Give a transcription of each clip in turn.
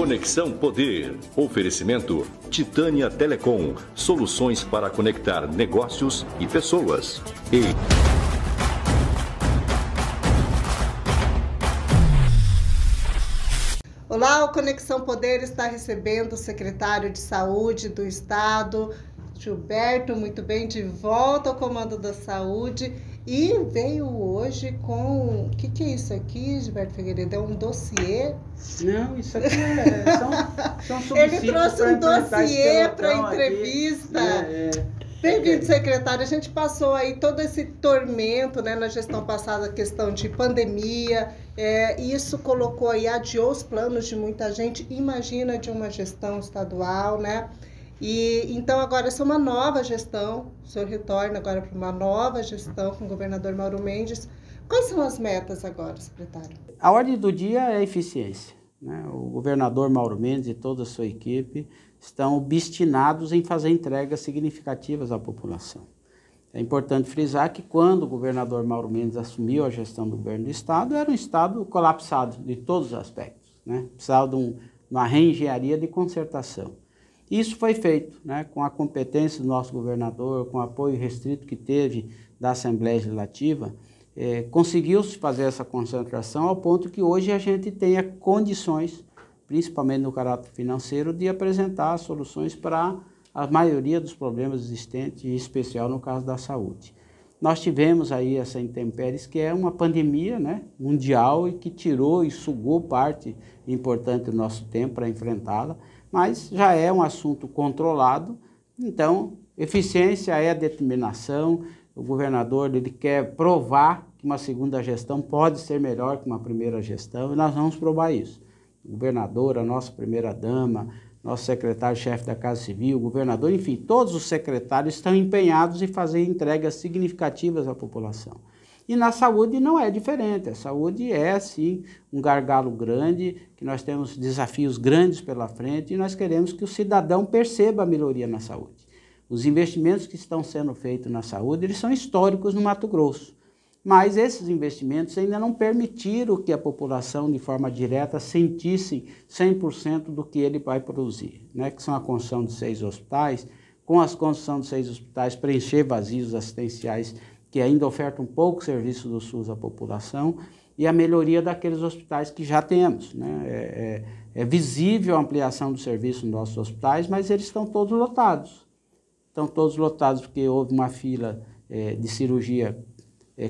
Conexão Poder. Oferecimento Titânia Telecom. Soluções para conectar negócios e pessoas. Olá, o Conexão Poder está recebendo o secretário de Saúde do Estado, Gilberto, muito bem, de volta ao comando da saúde, e veio hoje com... O que é isso aqui, Gilberto Figueiredo? É um dossiê? Não, isso aqui são subsídios. Ele trouxe um dossiê para entrevista. Bem-vindo, secretário. A gente passou aí todo esse tormento, né, na gestão passada, a questão de pandemia. Isso colocou aí, adiou os planos de muita gente. Imagina de uma gestão estadual, né? E então agora essa é uma nova gestão. O senhor retorna agora para uma nova gestão com o governador Mauro Mendes. Quais são as metas agora, secretário? A ordem do dia é a eficiência, né? O governador Mauro Mendes e toda a sua equipe estão obstinados em fazer entregas significativas à população. É importante frisar que quando o governador Mauro Mendes assumiu a gestão do governo do estado, era um estado colapsado de todos os aspectos, né? Precisava de uma reengenharia de concertação. Isso foi feito, né, com a competência do nosso governador, com o apoio restrito que teve da Assembleia Legislativa, conseguiu-se fazer essa concentração ao ponto que hoje a gente tenha condições, principalmente no caráter financeiro, de apresentar soluções para a maioria dos problemas existentes, em especial no caso da saúde. Nós tivemos aí essa intempéries, que é uma pandemia, né, mundial, e que tirou e sugou parte importante do nosso tempo para enfrentá-la, mas já é um assunto controlado. Então, eficiência é a determinação. O governador ele quer provar que uma segunda gestão pode ser melhor que uma primeira gestão, e nós vamos provar isso. O governador, a nossa primeira-dama, nosso secretário-chefe da Casa Civil, o governador, enfim, todos os secretários estão empenhados em fazer entregas significativas à população. E na saúde não é diferente. A saúde é, sim, um gargalo grande, que nós temos desafios grandes pela frente, e nós queremos que o cidadão perceba a melhoria na saúde. Os investimentos que estão sendo feitos na saúde, eles são históricos no Mato Grosso. Mas esses investimentos ainda não permitiram que a população, de forma direta, sentisse 100% do que ele vai produzir, né? Que são a construção de 6 hospitais, com a construção de 6 hospitais, preencher vazios assistenciais que ainda ofertam pouco serviço do SUS à população, e a melhoria daqueles hospitais que já temos, né? É visível a ampliação do serviço nos nossos hospitais, mas eles estão todos lotados. Estão todos lotados porque houve uma fila de cirurgia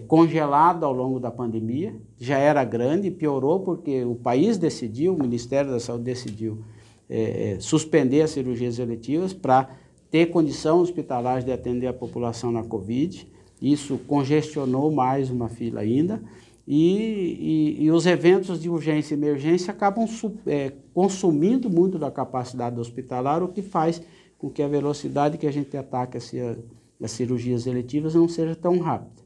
congelado ao longo da pandemia, já era grande, piorou porque o país decidiu, o Ministério da Saúde decidiu suspender as cirurgias eletivas para ter condição hospitalar de atender a população na Covid. Isso congestionou mais uma fila ainda, e os eventos de urgência e emergência acabam consumindo muito da capacidade hospitalar, o que faz com que a velocidade que a gente ataca as cirurgias eletivas não seja tão rápida.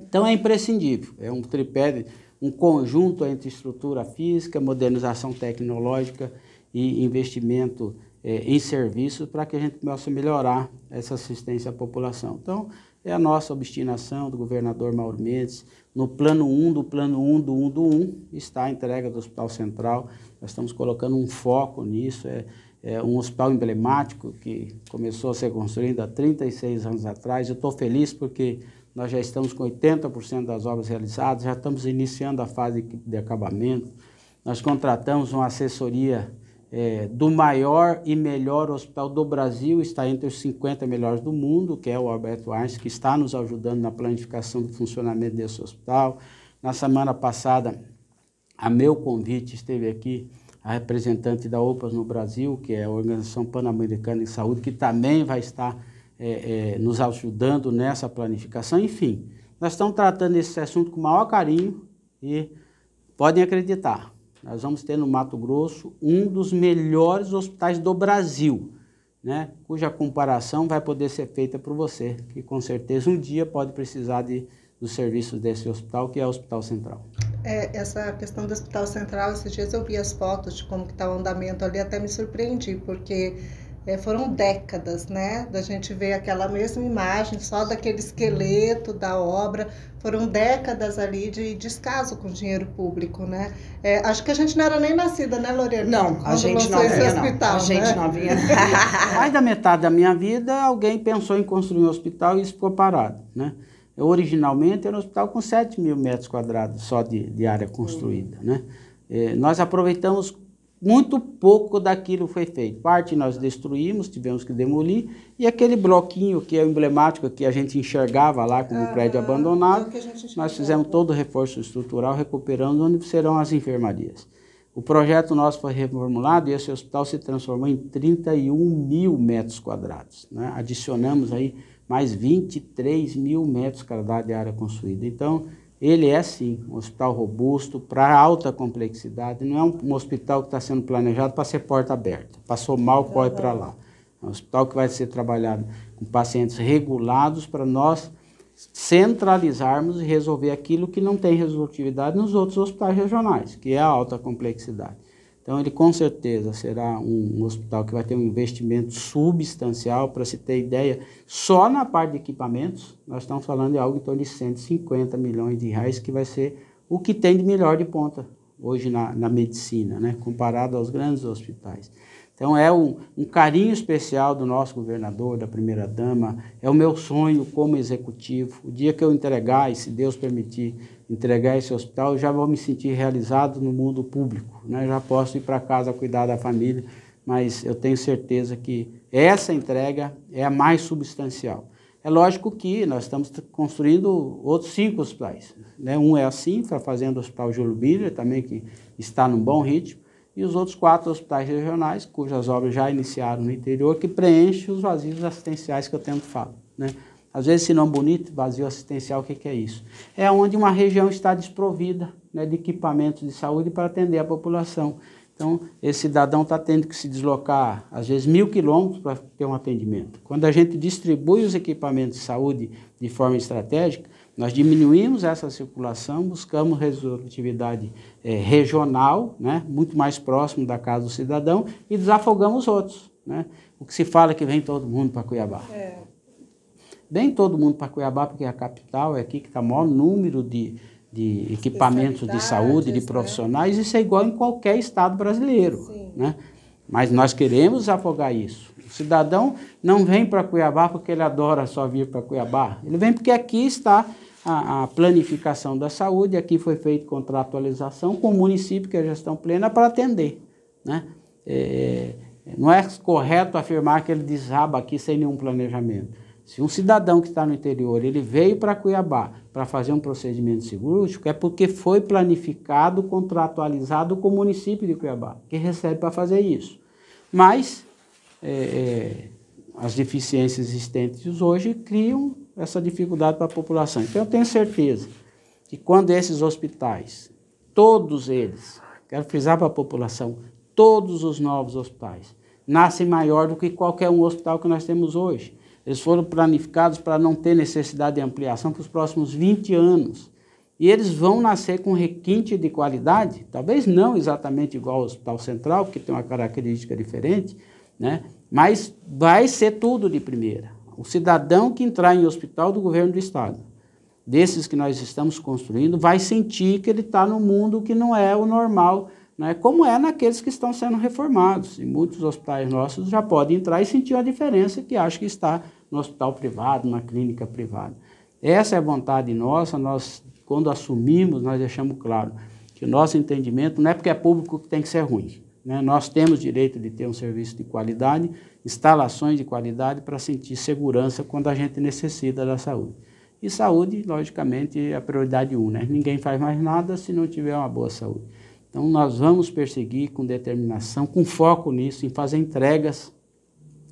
Então é imprescindível, é um tripé, um conjunto entre estrutura física, modernização tecnológica e investimento em serviços para que a gente possa melhorar essa assistência à população. Então é a nossa obstinação do governador Mauro Mendes. No plano 1 do plano 1 do 1 do 1 está a entrega do Hospital Central. Nós estamos colocando um foco nisso, é um hospital emblemático que começou a ser construído há 36 anos atrás. Eu estou feliz porque nós já estamos com 80% das obras realizadas, já estamos iniciando a fase de acabamento. Nós contratamos uma assessoria do maior e melhor hospital do Brasil, está entre os 50 melhores do mundo, que é o Alberto Einstein, que está nos ajudando na planificação do funcionamento desse hospital. Na semana passada, a meu convite, esteve aqui a representante da OPAS no Brasil, que é a Organização Pan-Americana de Saúde, que também vai estar nos ajudando nessa planificação. Enfim, nós estamos tratando esse assunto com o maior carinho e podem acreditar, nós vamos ter no Mato Grosso um dos melhores hospitais do Brasil, né? Cuja comparação vai poder ser feita por você, que com certeza um dia pode precisar dos serviços desse hospital, que é o Hospital Central. Essa questão do Hospital Central, esses dias eu vi as fotos de como que está o andamento ali, até me surpreendi, porque foram décadas, né, da gente ver aquela mesma imagem, só daquele esqueleto da obra, foram décadas ali de descaso com o dinheiro público, né? Acho que a gente não era nem nascida, né, Lorena? Não, a gente não vinha, hospital, a gente não vinha. Mais da metade da minha vida, alguém pensou em construir um hospital e isso ficou parado, né? Originalmente era um hospital com 7 mil metros quadrados só de área construída, né? Nós aproveitamos muito pouco daquilo foi feito. Parte nós destruímos, tivemos que demolir, e aquele bloquinho que é emblemático, que a gente enxergava lá como prédio abandonado, nós fizemos todo o reforço estrutural, recuperando onde serão as enfermarias. O projeto nosso foi reformulado e esse hospital se transformou em 31 mil metros quadrados, né? Adicionamos aí mais 23 mil metros quadrados de área construída. Então, ele é sim um hospital robusto, para alta complexidade, não é um hospital que está sendo planejado para ser porta aberta. Passou mal, corre para lá. É um hospital que vai ser trabalhado com pacientes regulados para nós centralizarmos e resolver aquilo que não tem resolutividade nos outros hospitais regionais, que é a alta complexidade. Então, ele com certeza será um hospital que vai ter um investimento substancial. Para se ter ideia, só na parte de equipamentos, nós estamos falando de algo em torno de 150 milhões de reais, que vai ser o que tem de melhor de ponta hoje na medicina, né, comparado aos grandes hospitais. Então, é um carinho especial do nosso governador, da primeira-dama, é o meu sonho como executivo. O dia que eu entregar, e se Deus permitir, entregar esse hospital, eu já vou me sentir realizado no mundo público, né? Já posso ir para casa cuidar da família, mas eu tenho certeza que essa entrega é a mais substancial. É lógico que nós estamos construindo outros 5 hospitais, né? Um é a Cinfra, fazendo o Hospital Júlio Biller, também que está num bom ritmo, e os outros 4 hospitais regionais, cujas obras já iniciaram no interior, que preenchem os vazios assistenciais que eu tanto falo, né? Às vezes, se não bonito, vazio assistencial, o que é isso? É onde uma região está desprovida, né, de equipamentos de saúde para atender a população. Então, esse cidadão está tendo que se deslocar, às vezes, 1.000 quilômetros para ter um atendimento. Quando a gente distribui os equipamentos de saúde de forma estratégica, nós diminuímos essa circulação, buscamos resolutividade regional, né, muito mais próximo da casa do cidadão, e desafogamos os outros, né? O que se fala é que vem todo mundo para Cuiabá. Vem todo mundo para Cuiabá, porque é a capital, é aqui que está o maior número de equipamentos de saúde, de profissionais, isso é igual em qualquer estado brasileiro, né? Mas nós queremos desafogar isso. O cidadão não vem para Cuiabá porque ele adora só vir para Cuiabá, ele vem porque aqui está a planificação da saúde, aqui foi feita contratualização com o município, que é a gestão plena, para atender, né? Não é correto afirmar que ele desaba aqui sem nenhum planejamento. Se um cidadão que está no interior, ele veio para Cuiabá para fazer um procedimento cirúrgico, é porque foi planificado, contratualizado com o município de Cuiabá, que recebe para fazer isso. Mas as deficiências existentes hoje criam essa dificuldade para a população. Então, eu tenho certeza que quando esses hospitais, todos eles, quero frisar para a população, todos os novos hospitais, nascem maior do que qualquer um hospital que nós temos hoje. Eles foram planificados para não ter necessidade de ampliação para os próximos 20 anos. E eles vão nascer com requinte de qualidade, talvez não exatamente igual ao Hospital Central, porque tem uma característica diferente, né? Mas vai ser tudo de primeira. O cidadão que entrar em hospital do governo do estado, desses que nós estamos construindo, vai sentir que ele está num mundo que não é o normal, né? Como é naqueles que estão sendo reformados. E muitos hospitais nossos já podem entrar e sentir a diferença que acho que está no hospital privado, na clínica privada. Essa é a vontade nossa. Nós, quando assumimos, nós deixamos claro que o nosso entendimento não é porque é público que tem que ser ruim, né? Nós temos direito de ter um serviço de qualidade, instalações de qualidade para sentir segurança quando a gente necessita da saúde. E saúde, logicamente, é a prioridade 1, né? Ninguém faz mais nada se não tiver uma boa saúde. Então, nós vamos perseguir com determinação, com foco nisso, em fazer entregas,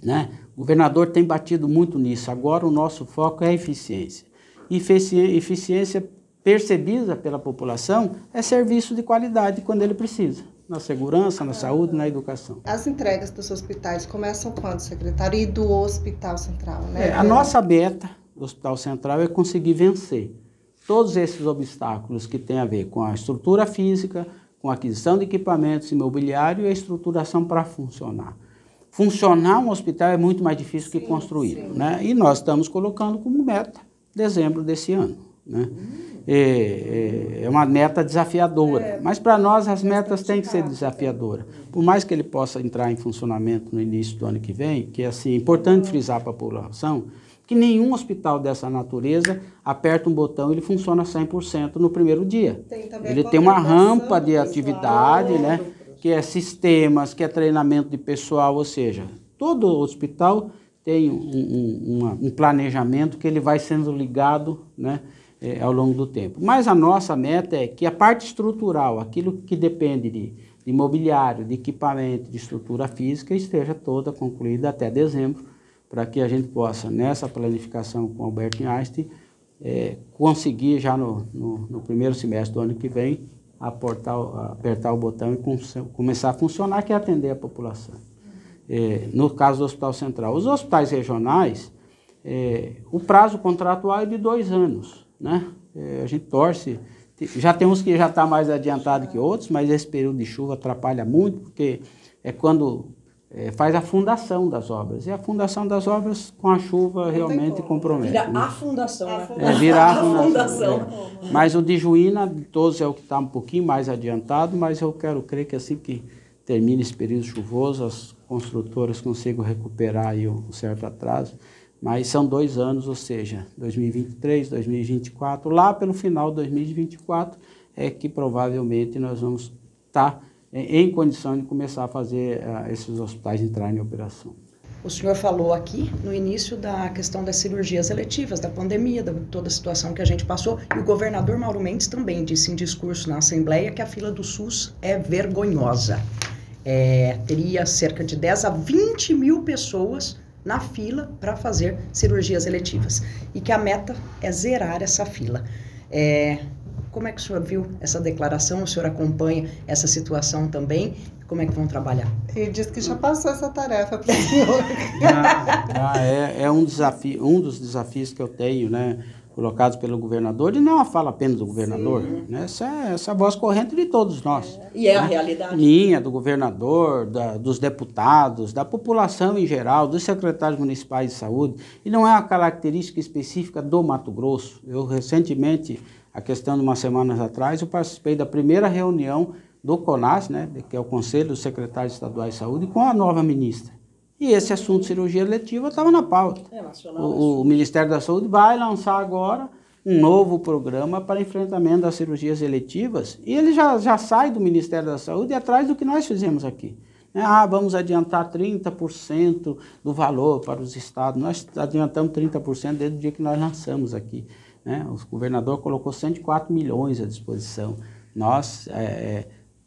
né? O governador tem batido muito nisso. Agora, o nosso foco é a eficiência. Eficiência percebida pela população é serviço de qualidade quando ele precisa, na segurança, na saúde, na educação. As entregas dos hospitais começam quando, secretário? E do Hospital Central, né? A nossa meta do Hospital Central é conseguir vencer todos esses obstáculos que têm a ver com a estrutura física, com a aquisição de equipamentos imobiliários e a estruturação para funcionar. funcionar um hospital é muito mais difícil que construí-lo, né? E nós estamos colocando como meta dezembro desse ano, né? É uma meta desafiadora, mas para nós as metas têm que ser desafiadoras. Por mais que ele possa entrar em funcionamento no início do ano que vem, que é assim, importante frisar para a população, que nenhum hospital dessa natureza aperta um botão e ele funciona 100% no primeiro dia. Ele tem uma rampa de atividade, né? Que é sistemas, que é treinamento de pessoal, ou seja, todo hospital tem um planejamento que ele vai sendo ligado, né, ao longo do tempo. Mas a nossa meta é que a parte estrutural, aquilo que depende de mobiliário, de equipamento, de estrutura física, esteja toda concluída até dezembro, para que a gente possa, nessa planificação com o Albert Einstein, conseguir já no primeiro semestre do ano que vem, apertar o botão e começar a funcionar, que é atender a população. No caso do Hospital Central. Os hospitais regionais, o prazo contratual é de 2 anos, né? A gente torce, já tem uns que já está mais adiantado que outros, mas esse período de chuva atrapalha muito, porque é quando faz a fundação das obras. E a fundação das obras, com a chuva, realmente compromete. Vira, né? a fundação, né? Virar a fundação. Mas o de Juína, de todos, é o que está um pouquinho mais adiantado, mas eu quero crer que assim que termine esse período chuvoso, as construtoras consigam recuperar aí um certo atraso. Mas são 2 anos, ou seja, 2023, 2024, lá pelo final de 2024, é que provavelmente nós vamos estar em condição de começar a fazer esses hospitais entrarem em operação. O senhor falou aqui no início da questão das cirurgias eletivas, da pandemia, de toda a situação que a gente passou, e o governador Mauro Mendes também disse em discurso na Assembleia que a fila do SUS é vergonhosa. Teria cerca de 10 a 20 mil pessoas na fila para fazer cirurgias eletivas e que a meta é zerar essa fila. Como é que o senhor viu essa declaração? O senhor acompanha essa situação também? Como é que vão trabalhar? Ele disse que já passou essa tarefa para o senhor. É um desafio, um dos desafios que eu tenho, né, colocados pelo governador, e não é uma fala apenas do governador, né? Essa é a voz corrente de todos nós. E é né? a realidade. Minha, do governador, dos deputados, da população em geral, dos secretários municipais de saúde, e não é uma característica específica do Mato Grosso. Eu recentemente, a questão de umas semanas atrás, eu participei da primeira reunião do CONAS, né, que é o Conselho dos Secretários Estaduais de Saúde, com a nova ministra. E esse assunto de cirurgia eletiva estava na pauta. O Ministério da Saúde vai lançar agora um novo programa para enfrentamento das cirurgias eletivas, e ele já sai do Ministério da Saúde atrás do que nós fizemos aqui. Vamos adiantar 30% do valor para os estados. Nós adiantamos 30% desde o dia que nós lançamos aqui. Né? O governador colocou 104 milhões à disposição. Nós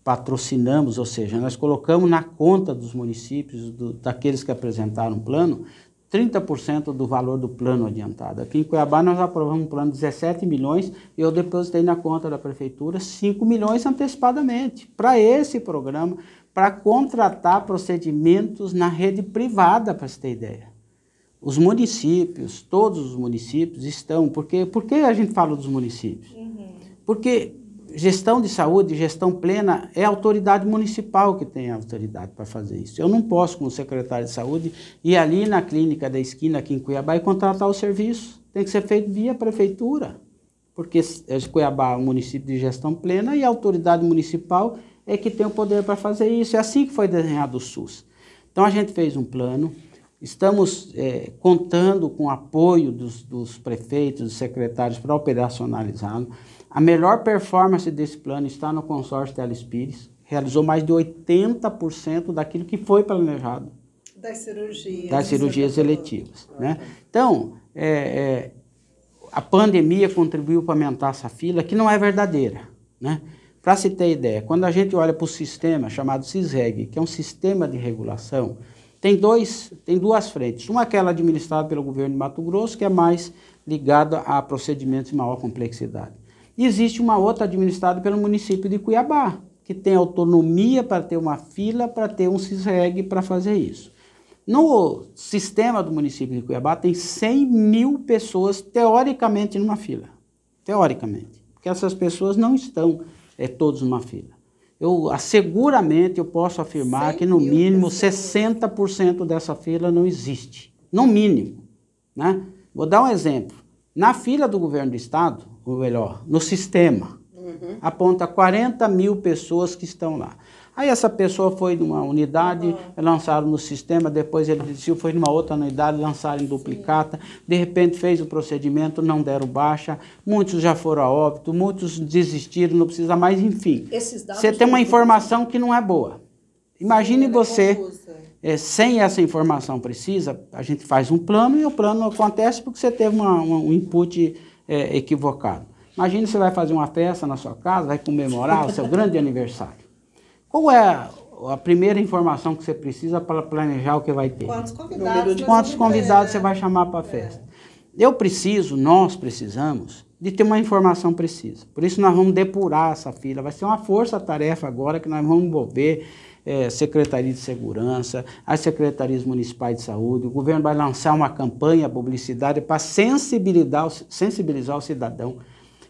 patrocinamos, ou seja, nós colocamos na conta dos municípios, daqueles que apresentaram o plano, 30% do valor do plano adiantado. Aqui em Cuiabá nós aprovamos um plano de 17 milhões e eu depositei na conta da prefeitura 5 milhões antecipadamente para esse programa, para contratar procedimentos na rede privada, para você ter ideia. Os municípios, todos os municípios estão... Por que a gente fala dos municípios? Porque gestão de saúde, gestão plena, é a autoridade municipal que tem a autoridade para fazer isso. Eu não posso, como secretário de saúde, ir ali na clínica da esquina aqui em Cuiabá e contratar o serviço. Tem que ser feito via prefeitura, porque Cuiabá é um município de gestão plena e a autoridade municipal é que tem o poder para fazer isso. É assim que foi desenhado o SUS. Então a gente fez um plano, estamos contando com o apoio dos prefeitos, dos secretários para operacionalizá-lo. A melhor performance desse plano está no consórcio Telespires, realizou mais de 80% daquilo que foi planejado. Das cirurgias eletivas. Né? Então, a pandemia contribuiu para aumentar essa fila, que não é verdadeira. Né? Para se ter ideia, quando a gente olha para o sistema chamado CISREG, que é um sistema de regulação, tem duas frentes. Uma que é administrada pelo governo de Mato Grosso, que é mais ligada a procedimentos de maior complexidade. E existe uma outra administrada pelo município de Cuiabá, que tem autonomia para ter uma fila, para ter um CISREG para fazer isso. No sistema do município de Cuiabá tem 100 mil pessoas teoricamente numa fila. Teoricamente. Porque essas pessoas não estão todos numa fila. seguramente eu posso afirmar que no mínimo 60% dessa fila não existe. No mínimo. Né? Vou dar um exemplo. Na fila do governo do estado, ou melhor, no sistema, aponta 40 mil pessoas que estão lá. Aí essa pessoa foi numa unidade, lançaram no sistema, depois ele desistiu, foi numa outra unidade, lançaram em duplicata, de repente fez o procedimento, não deram baixa, muitos já foram a óbito, muitos desistiram, não precisa mais, enfim. Você tem uma informação que não é boa. Imagine você, sem essa informação precisa, a gente faz um plano e o plano não acontece porque você teve um input equivocado. Imagine você vai fazer uma festa na sua casa, vai comemorar o seu grande aniversário. Qual é a primeira informação que você precisa para planejar o que vai ter? Quantos convidados você vai chamar para a festa? Nós precisamos de ter uma informação precisa. Por isso nós vamos depurar essa fila. Vai ser uma força-tarefa agora que nós vamos envolver Secretaria de Segurança, as Secretarias Municipais de Saúde. O governo vai lançar uma campanha, publicidade, para sensibilizar o cidadão.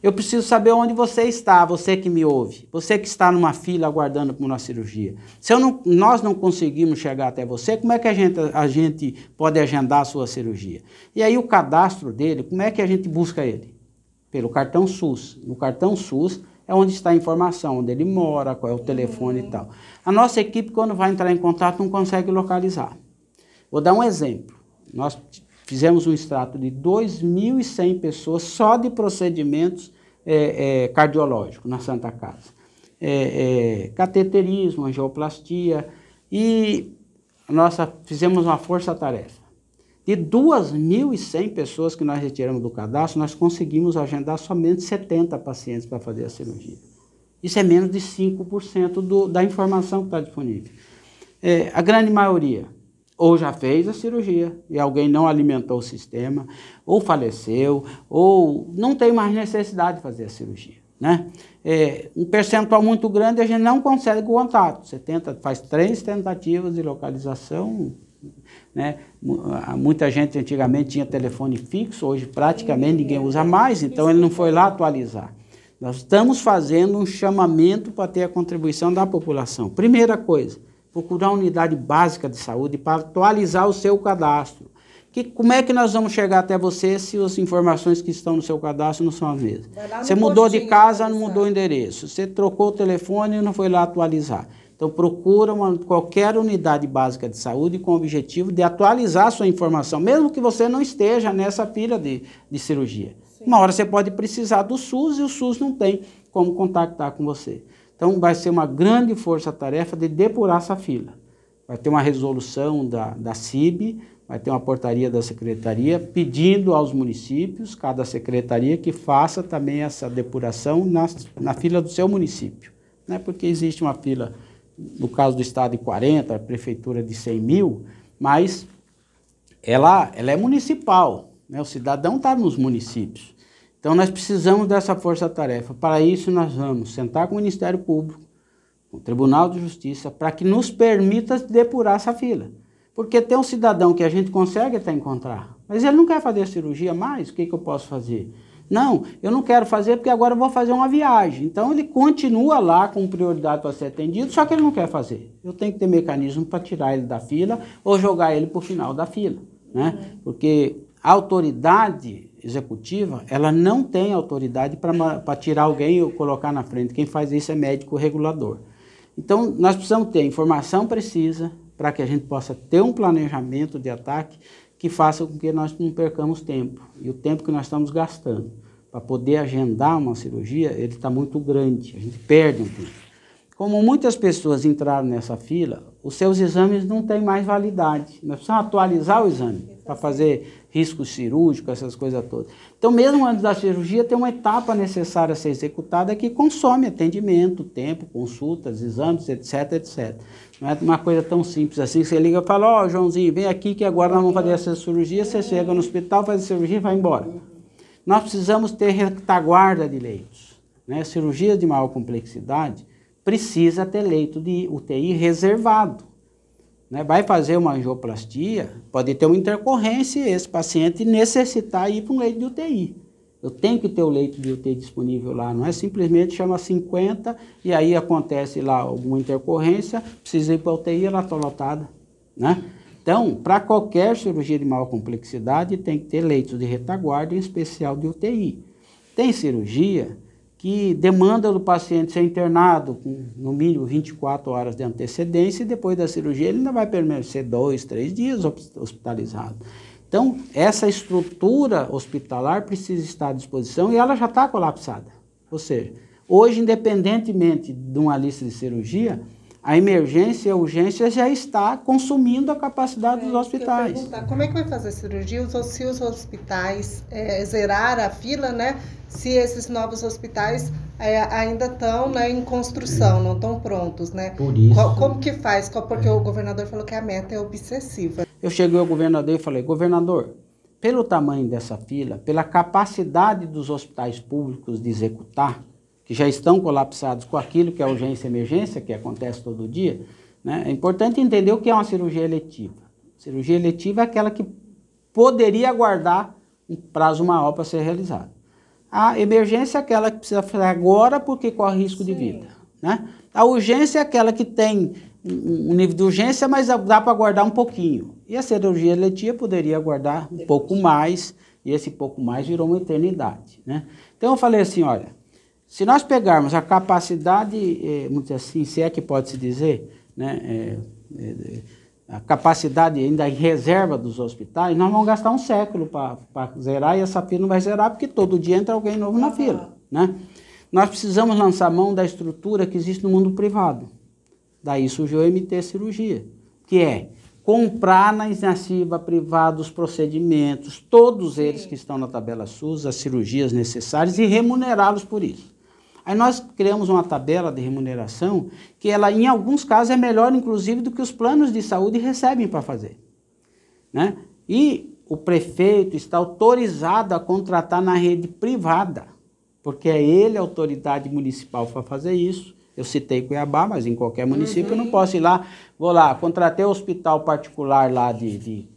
Eu preciso saber onde você está, você que me ouve, você que está numa fila aguardando por uma cirurgia. Se nós não conseguimos chegar até você, como é que a gente pode agendar a sua cirurgia? E aí o cadastro dele, como é que a gente busca ele? Pelo cartão SUS. No cartão SUS é onde está a informação, onde ele mora, qual é o telefone e tal. A nossa equipe, quando vai entrar em contato, não consegue localizar. Vou dar um exemplo. Nós fizemos um extrato de 2.100 pessoas só de procedimentos cardiológicos na Santa Casa. Cateterismo, angioplastia, e nós fizemos uma força-tarefa. De 2.100 pessoas que nós retiramos do cadastro, nós conseguimos agendar somente 70 pacientes para fazer a cirurgia. Isso é menos de 5% da informação que está disponível. A grande maioria ou já fez a cirurgia e alguém não alimentou o sistema, ou faleceu, ou não tem mais necessidade de fazer a cirurgia. Né? Um percentual muito grande a gente não consegue contato. Você faz 3 tentativas de localização. Né? Muita gente antigamente tinha telefone fixo, hoje praticamente ninguém usa mais, então ele não foi lá atualizar. Nós estamos fazendo um chamamento para ter a contribuição da população. Primeira coisa, procurar uma unidade básica de saúde para atualizar o seu cadastro. Como é que nós vamos chegar até você se as informações que estão no seu cadastro não são as mesmas? Você mudou de casa, não mudou o endereço. Você trocou o telefone e não foi lá atualizar. Então procura qualquer unidade básica de saúde com o objetivo de atualizar a sua informação, mesmo que você não esteja nessa fila de cirurgia. Sim. Uma hora você pode precisar do SUS e o SUS não tem como contactar com você. Então, vai ser uma grande força-tarefa de depurar essa fila. Vai ter uma resolução da CIB, vai ter uma portaria da Secretaria, pedindo aos municípios, cada secretaria, que faça também essa depuração na fila do seu município. Né? Porque existe uma fila, no caso do estado, de 40, a prefeitura de 100 mil, mas ela é municipal, né? O cidadão está nos municípios. Então, nós precisamos dessa força-tarefa. Para isso, nós vamos sentar com o Ministério Público, com o Tribunal de Justiça, para que nos permita depurar essa fila. Porque tem um cidadão que a gente consegue até encontrar, mas ele não quer fazer a cirurgia mais, o que eu posso fazer? Não, eu não quero fazer porque agora eu vou fazer uma viagem. Então, ele continua lá com prioridade para ser atendido, só que ele não quer fazer. Eu tenho que ter mecanismo para tirar ele da fila ou jogar ele para o final da fila. Né? Porque a autoridade executiva, ela não tem autoridade para tirar alguém ou colocar na frente. Quem faz isso é médico regulador. Então, nós precisamos ter informação precisa para que a gente possa ter um planejamento de ataque que faça com que nós não percamos tempo. E o tempo que nós estamos gastando para poder agendar uma cirurgia, ele está muito grande, a gente perde um tempo. Como muitas pessoas entraram nessa fila, os seus exames não têm mais validade. Nós precisamos atualizar o exame para fazer risco cirúrgico, essas coisas todas. Então, mesmo antes da cirurgia, tem uma etapa necessária a ser executada que consome atendimento, tempo, consultas, exames, etc, etc. Não é uma coisa tão simples assim, você liga e fala, ó, Joãozinho, vem aqui que agora nós vamos fazer essa cirurgia, você chega no hospital, faz a cirurgia e vai embora. Nós precisamos ter retaguarda de leitos. Né? Cirurgia de maior complexidade precisa ter leito de UTI reservado. Né? Vai fazer uma angioplastia, pode ter uma intercorrência e esse paciente necessitar ir para um leito de UTI. Eu tenho que ter o leito de UTI disponível lá, não é simplesmente chama 50 e aí acontece lá alguma intercorrência, precisa ir para a UTI, ela está lotada, né? Então, para qualquer cirurgia de maior complexidade, tem que ter leitos de retaguarda, em especial de UTI. Tem cirurgia que demanda do paciente ser internado com, no mínimo, 24 horas de antecedência e depois da cirurgia ele ainda vai permanecer 2, 3 dias hospitalizado. Então, essa estrutura hospitalar precisa estar à disposição e ela já está colapsada. Ou seja, hoje, independentemente de uma lista de cirurgia, a emergência e a urgência já está consumindo a capacidade dos hospitais. Como é que vai fazer a cirurgia se os hospitais zerar a fila, né? Se esses novos hospitais ainda estão, né, em construção, não estão prontos, né? Por isso. Como que faz? Porque o governador falou que a meta é obsessiva. Eu cheguei ao governador e falei, governador, pelo tamanho dessa fila, pela capacidade dos hospitais públicos de executar, que já estão colapsados com aquilo que é urgência e emergência, que acontece todo dia, né? É importante entender o que é uma cirurgia eletiva. Cirurgia eletiva é aquela que poderia aguardar um prazo maior para ser realizada. A emergência é aquela que precisa fazer agora porque corre risco de vida, né? A urgência é aquela que tem um nível de urgência, mas dá para aguardar um pouquinho. E a cirurgia eletiva poderia aguardar um pouco mais, e esse pouco mais virou uma eternidade, né? Então eu falei assim, olha, se nós pegarmos a capacidade, muito assim, se é que pode-se dizer, né, a capacidade ainda em reserva dos hospitais, nós vamos gastar um século para zerar e essa fila não vai zerar porque todo dia entra alguém novo na fila, né? Nós precisamos lançar mão da estrutura que existe no mundo privado. Daí surgiu o MT Cirurgia, que é comprar na iniciativa privada os procedimentos, todos eles que estão na tabela SUS, as cirurgias necessárias e remunerá-los por isso. Aí nós criamos uma tabela de remuneração que ela, em alguns casos, é melhor, inclusive, do que os planos de saúde recebem para fazer, né? E o prefeito está autorizado a contratar na rede privada, porque é ele a autoridade municipal para fazer isso. Eu citei Cuiabá, mas em qualquer município eu não posso ir lá. Vou lá, contratei o hospital particular lá de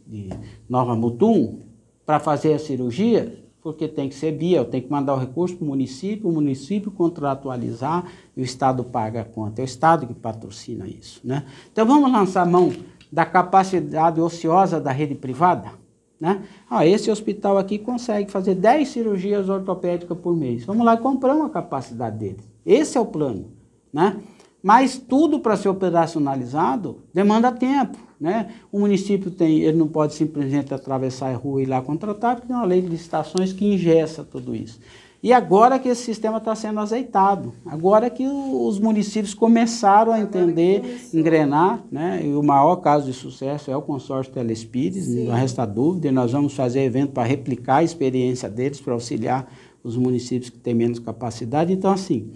Nova Mutum para fazer a cirurgia, porque tem que ser via, eu tenho que mandar o recurso para o município contratualizar e o Estado paga a conta. É o Estado que patrocina isso, né? Então vamos lançar mão da capacidade ociosa da rede privada, né? Esse hospital aqui consegue fazer 10 cirurgias ortopédicas por mês. Vamos lá e compramos a capacidade dele. Esse é o plano, né? Mas tudo para ser operacionalizado demanda tempo, né? O município ele não pode simplesmente atravessar a rua e ir lá contratar, porque tem uma lei de licitações que engessa tudo isso. E agora que esse sistema está sendo azeitado, agora que os municípios começaram a entender, engrenar, né? E o maior caso de sucesso é o consórcio Telespires, não resta dúvida, e nós vamos fazer evento para replicar a experiência deles, para auxiliar os municípios que têm menos capacidade. Então, assim,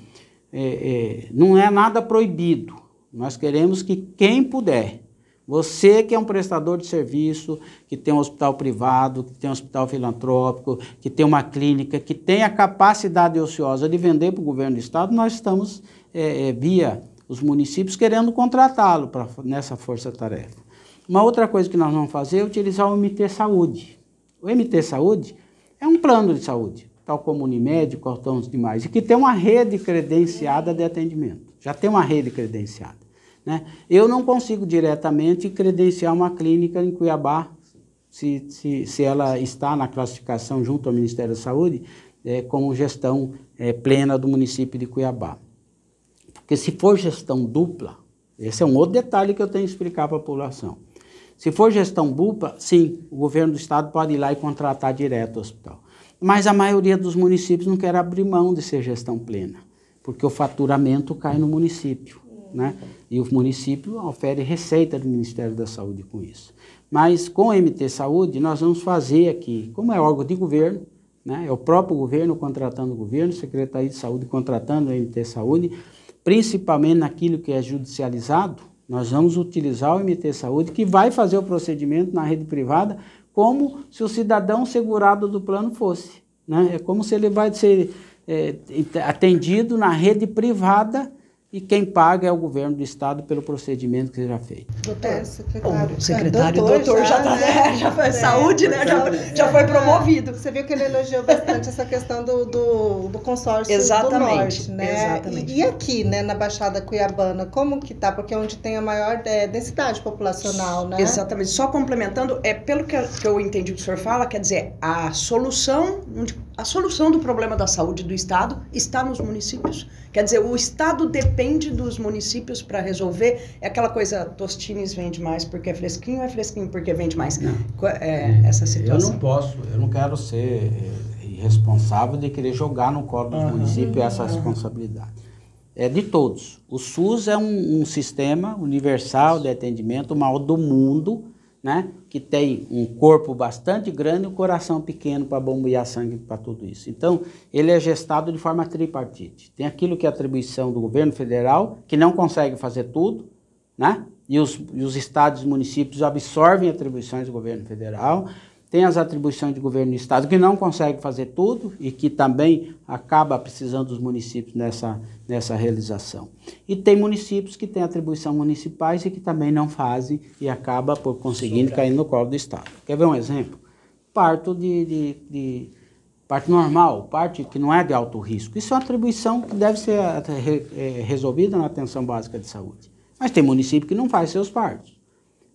não é nada proibido. Nós queremos que quem puder, você que é um prestador de serviço, que tem um hospital privado, que tem um hospital filantrópico, que tem uma clínica, que tem a capacidade ociosa de vender para o governo do estado, nós estamos, via os municípios, querendo contratá-lo nessa força-tarefa. Uma outra coisa que nós vamos fazer é utilizar o MT Saúde. O MT Saúde é um plano de saúde, tal como o Unimed, Cortão e demais, e que tem uma rede credenciada de atendimento. Já tem uma rede credenciada, né? Eu não consigo diretamente credenciar uma clínica em Cuiabá, se ela está na classificação junto ao Ministério da Saúde, como gestão plena do município de Cuiabá. Porque se for gestão dupla, esse é um outro detalhe que eu tenho que explicar para a população. Se for gestão dupla, sim, o governo do estado pode ir lá e contratar direto o hospital. Mas a maioria dos municípios não quer abrir mão de ser gestão plena, porque o faturamento cai no município, né? E o município oferece receita do Ministério da Saúde com isso. Mas com o MT Saúde, nós vamos fazer aqui, como é órgão de governo, né? É o próprio governo contratando o governo, Secretaria de Saúde contratando o MT Saúde, principalmente naquilo que é judicializado, nós vamos utilizar o MT Saúde, que vai fazer o procedimento na rede privada, como se o cidadão segurado do plano fosse, né? É como se ele vai ser atendido na rede privada, e quem paga é o governo do estado pelo procedimento que seja feito. Secretário. O secretário, doutor já foi saúde, né? Já foi promovido. Você viu que ele elogiou bastante essa questão do consórcio do Norte, né? Exatamente. E aqui, né, na Baixada Cuiabana, como que tá? Porque é onde tem a maior densidade populacional, né? Exatamente. Só complementando, pelo que eu entendi que o senhor fala, quer dizer, a solução do problema da saúde do estado está nos municípios. Quer dizer, o estado depende dos municípios para resolver. É aquela coisa, Tostines vende mais porque é fresquinho porque vende mais. Essa situação. Eu não quero ser irresponsável de querer jogar no colo dos municípios essa responsabilidade. É de todos. O SUS é um sistema universal de atendimento, o maior do mundo, né, que tem um corpo bastante grande e um coração pequeno para bombear sangue para tudo isso. Então, ele é gestado de forma tripartite. Tem aquilo que é atribuição do governo federal, que não consegue fazer tudo, né, e os estados e municípios absorvem atribuições do governo federal. Tem as atribuições do governo do estado, que não consegue fazer tudo e que também acaba precisando dos municípios nessa realização. E tem municípios que têm atribuição municipais e que também não fazem e acaba, por conseguinte, caindo no colo do estado. Quer ver um exemplo? Parto parto normal, parte que não é de alto risco. Isso é uma atribuição que deve ser resolvida na atenção básica de saúde. Mas tem município que não faz seus partos.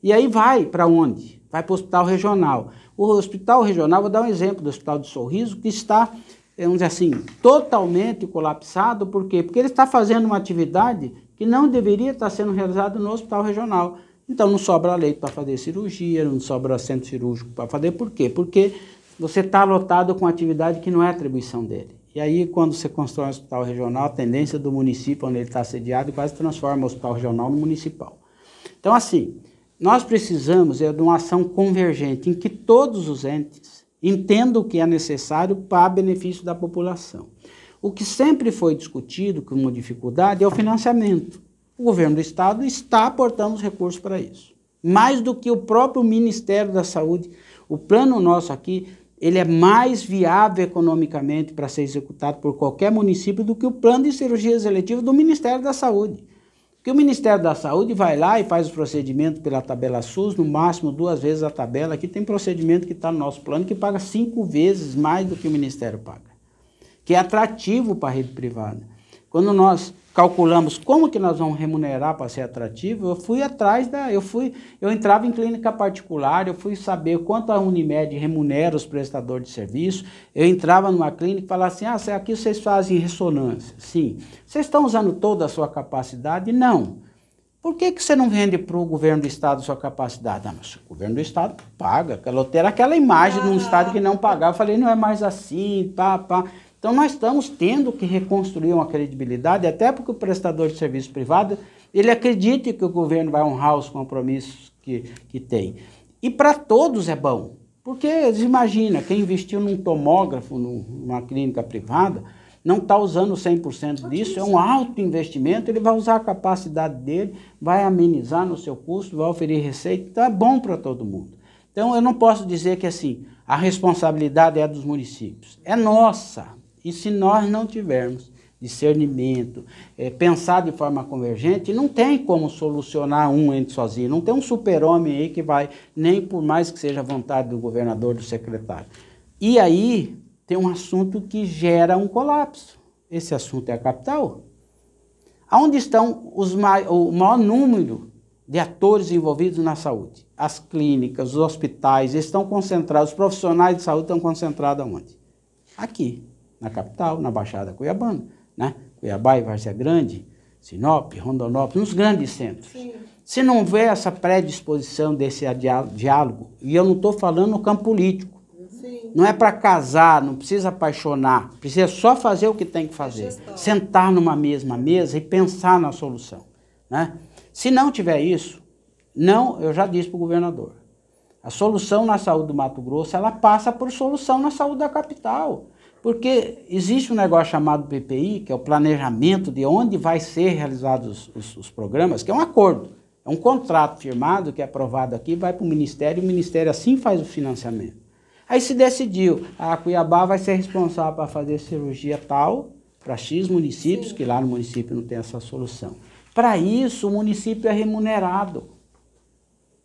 E aí vai para onde? Vai para o hospital regional. O hospital regional, vou dar um exemplo do Hospital de Sorriso, que está, vamos dizer assim, totalmente colapsado. Por quê? Porque ele está fazendo uma atividade que não deveria estar sendo realizada no hospital regional. Então não sobra leito para fazer cirurgia, não sobra centro cirúrgico para fazer. Por quê? Porque você está lotado com atividade que não é atribuição dele. E aí, quando você constrói um hospital regional, a tendência do município onde ele está sediado quase transforma o hospital regional no municipal. Então, assim, nós precisamos de uma ação convergente em que todos os entes entendam o que é necessário para benefício da população. O que sempre foi discutido como dificuldade é o financiamento. O governo do estado está aportando os recursos para isso. Mais do que o próprio Ministério da Saúde, o plano nosso aqui, ele é mais viável economicamente para ser executado por qualquer município do que o plano de cirurgias eletivas do Ministério da Saúde. Porque o Ministério da Saúde vai lá e faz os procedimentos pela tabela SUS, no máximo 2 vezes a tabela. Aqui tem procedimento que está no nosso plano que paga 5 vezes mais do que o Ministério paga, que é atrativo para a rede privada. Quando nós calculamos como que nós vamos remunerar para ser atrativo, eu fui atrás eu entrava em clínica particular, eu fui saber quanto a Unimed remunera os prestadores de serviço, eu entrava numa clínica e falava assim, aqui vocês fazem ressonância. Sim. Vocês estão usando toda a sua capacidade? Não. Por que você não vende para o governo do estado a sua capacidade? Mas o governo do estado paga, era aquela imagem de um estado que não pagava. Eu falei, não é mais assim, Então, nós estamos tendo que reconstruir uma credibilidade, até porque o prestador de serviço privado, ele acredita que o governo vai honrar os compromissos que tem. E para todos é bom, porque, imagina, quem investiu num tomógrafo, numa clínica privada, não está usando 100% disso, é um alto investimento, ele vai usar a capacidade dele, vai amenizar no seu custo, vai oferir receita, então é bom para todo mundo. Então, eu não posso dizer que, assim, a responsabilidade é dos municípios, é nossa. E se nós não tivermos discernimento, pensar de forma convergente, não tem como solucionar um ente sozinho. Não tem um super-homem aí que vai, nem por mais que seja a vontade do governador, do secretário. E aí tem um assunto que gera um colapso. Esse assunto é a capital. Onde estão o maior número de atores envolvidos na saúde? As clínicas, os hospitais, estão concentrados, os profissionais de saúde estão concentrados aonde? Aqui. Na capital, na Baixada Cuiabana, né? Cuiabá e Várzea Grande, Sinop, Rondonópolis, nos grandes centros. Sim. Se não houver essa predisposição desse diálogo, e eu não estou falando no campo político, sim, não é para casar, não precisa apaixonar, precisa só fazer o que tem que fazer, sentar numa mesma mesa e pensar na solução, né? Se não tiver isso, eu já disse para o governador, a solução na saúde do Mato Grosso, ela passa por solução na saúde da capital. Porque existe um negócio chamado PPI, que é o planejamento de onde vai ser realizados os programas, que é um acordo, é um contrato firmado, que é aprovado aqui, vai para o Ministério, e o Ministério assim faz o financiamento. Aí se decidiu, a Cuiabá vai ser responsável para fazer cirurgia tal, para X municípios, que lá no município não tem essa solução. Para isso, o município é remunerado.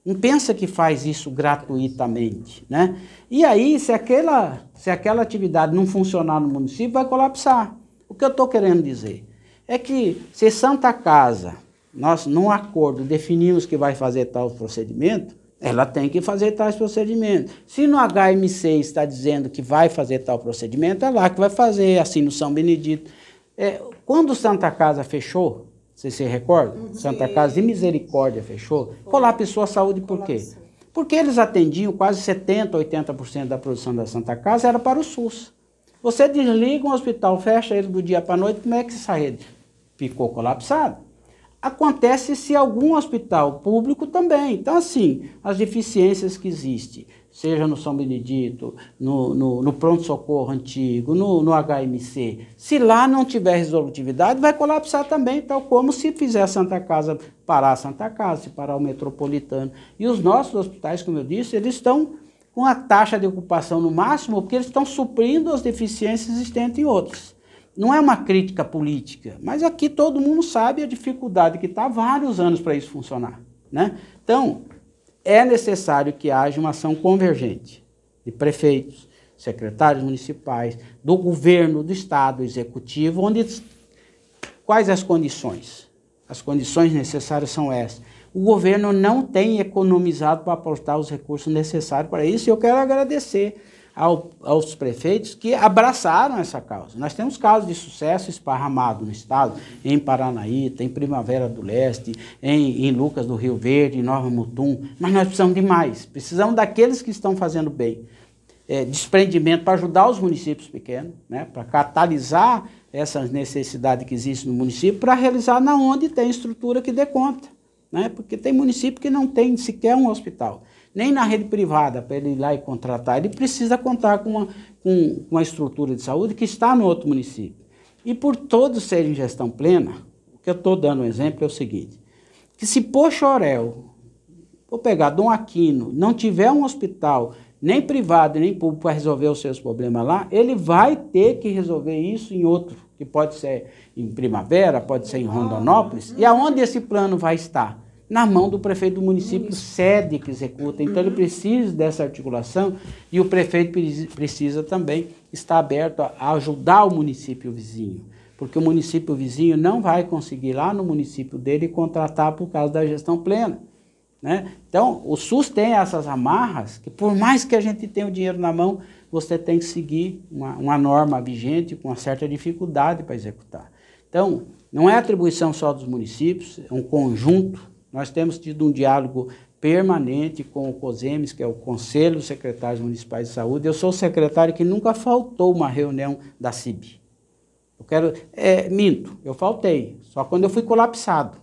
Não pensa que faz isso gratuitamente, né? E aí, se aquela atividade não funcionar no município, vai colapsar. O que eu estou querendo dizer é que se Santa Casa, nós, num acordo, definimos que vai fazer tal procedimento, ela tem que fazer tais procedimentos. Se no HMC está dizendo que vai fazer tal procedimento, é lá que vai fazer, assim no São Benedito. Quando Santa Casa fechou, você se recorda? Santa Casa de Misericórdia fechou, colapsou a saúde por quê? Porque eles atendiam quase 70%, 80% da produção da Santa Casa era para o SUS. Você desliga um hospital, fecha ele do dia para a noite, como é que essa rede ficou colapsada? Acontece se algum hospital público também. Então, assim, as deficiências que existem, seja no São Benedito, no pronto-socorro antigo, no HMC, se lá não tiver resolutividade, vai colapsar também, tal como se fizer a Santa Casa, parar a Santa Casa, se parar o Metropolitano. E os nossos hospitais, como eu disse, eles estão com a taxa de ocupação no máximo, porque eles estão suprindo as deficiências existentes em outros. Não é uma crítica política, mas aqui todo mundo sabe a dificuldade que está há vários anos para isso funcionar, né? Então, é necessário que haja uma ação convergente de prefeitos, secretários municipais, do governo, do Estado, do executivo, quais as condições? As condições necessárias são essas. O governo não tem economizado para aportar os recursos necessários para isso, e eu quero agradecer aos prefeitos que abraçaram essa causa. Nós temos casos de sucesso esparramado no estado, em Paranaíta, em Primavera do Leste, em Lucas do Rio Verde, em Nova Mutum, mas nós precisamos de mais, precisamos daqueles que estão fazendo bem. Desprendimento para ajudar os municípios pequenos, né, para catalisar essas necessidades que existem no município, para realizar na onde tem estrutura que dê conta, né, porque tem município que não tem sequer um hospital. Nem na rede privada, para ele ir lá e contratar, ele precisa contar com uma estrutura de saúde que está no outro município. E por todos serem gestão plena, o que eu estou dando um exemplo é o seguinte, que se Poxoréu, vou pegar Dom Aquino, não tiver um hospital, nem privado, nem público, para resolver os seus problemas lá, ele vai ter que resolver isso em outro, que pode ser em Primavera, pode ser em Rondonópolis, e aonde esse plano vai estar? Na mão do prefeito do município, sede que executa. Então, ele precisa dessa articulação e o prefeito precisa também estar aberto a ajudar o município vizinho, porque o município vizinho não vai conseguir lá no município dele contratar por causa da gestão plena, né? Então, o SUS tem essas amarras que, por mais que a gente tenha o dinheiro na mão, você tem que seguir uma norma vigente com uma certa dificuldade para executar. Então, não é atribuição só dos municípios, é um conjunto. Nós temos tido um diálogo permanente com o COSEMES, que é o Conselho dos Secretários Municipais de Saúde. Eu sou o secretário que nunca faltou uma reunião da CIB. Minto, eu faltei, só quando eu fui colapsado,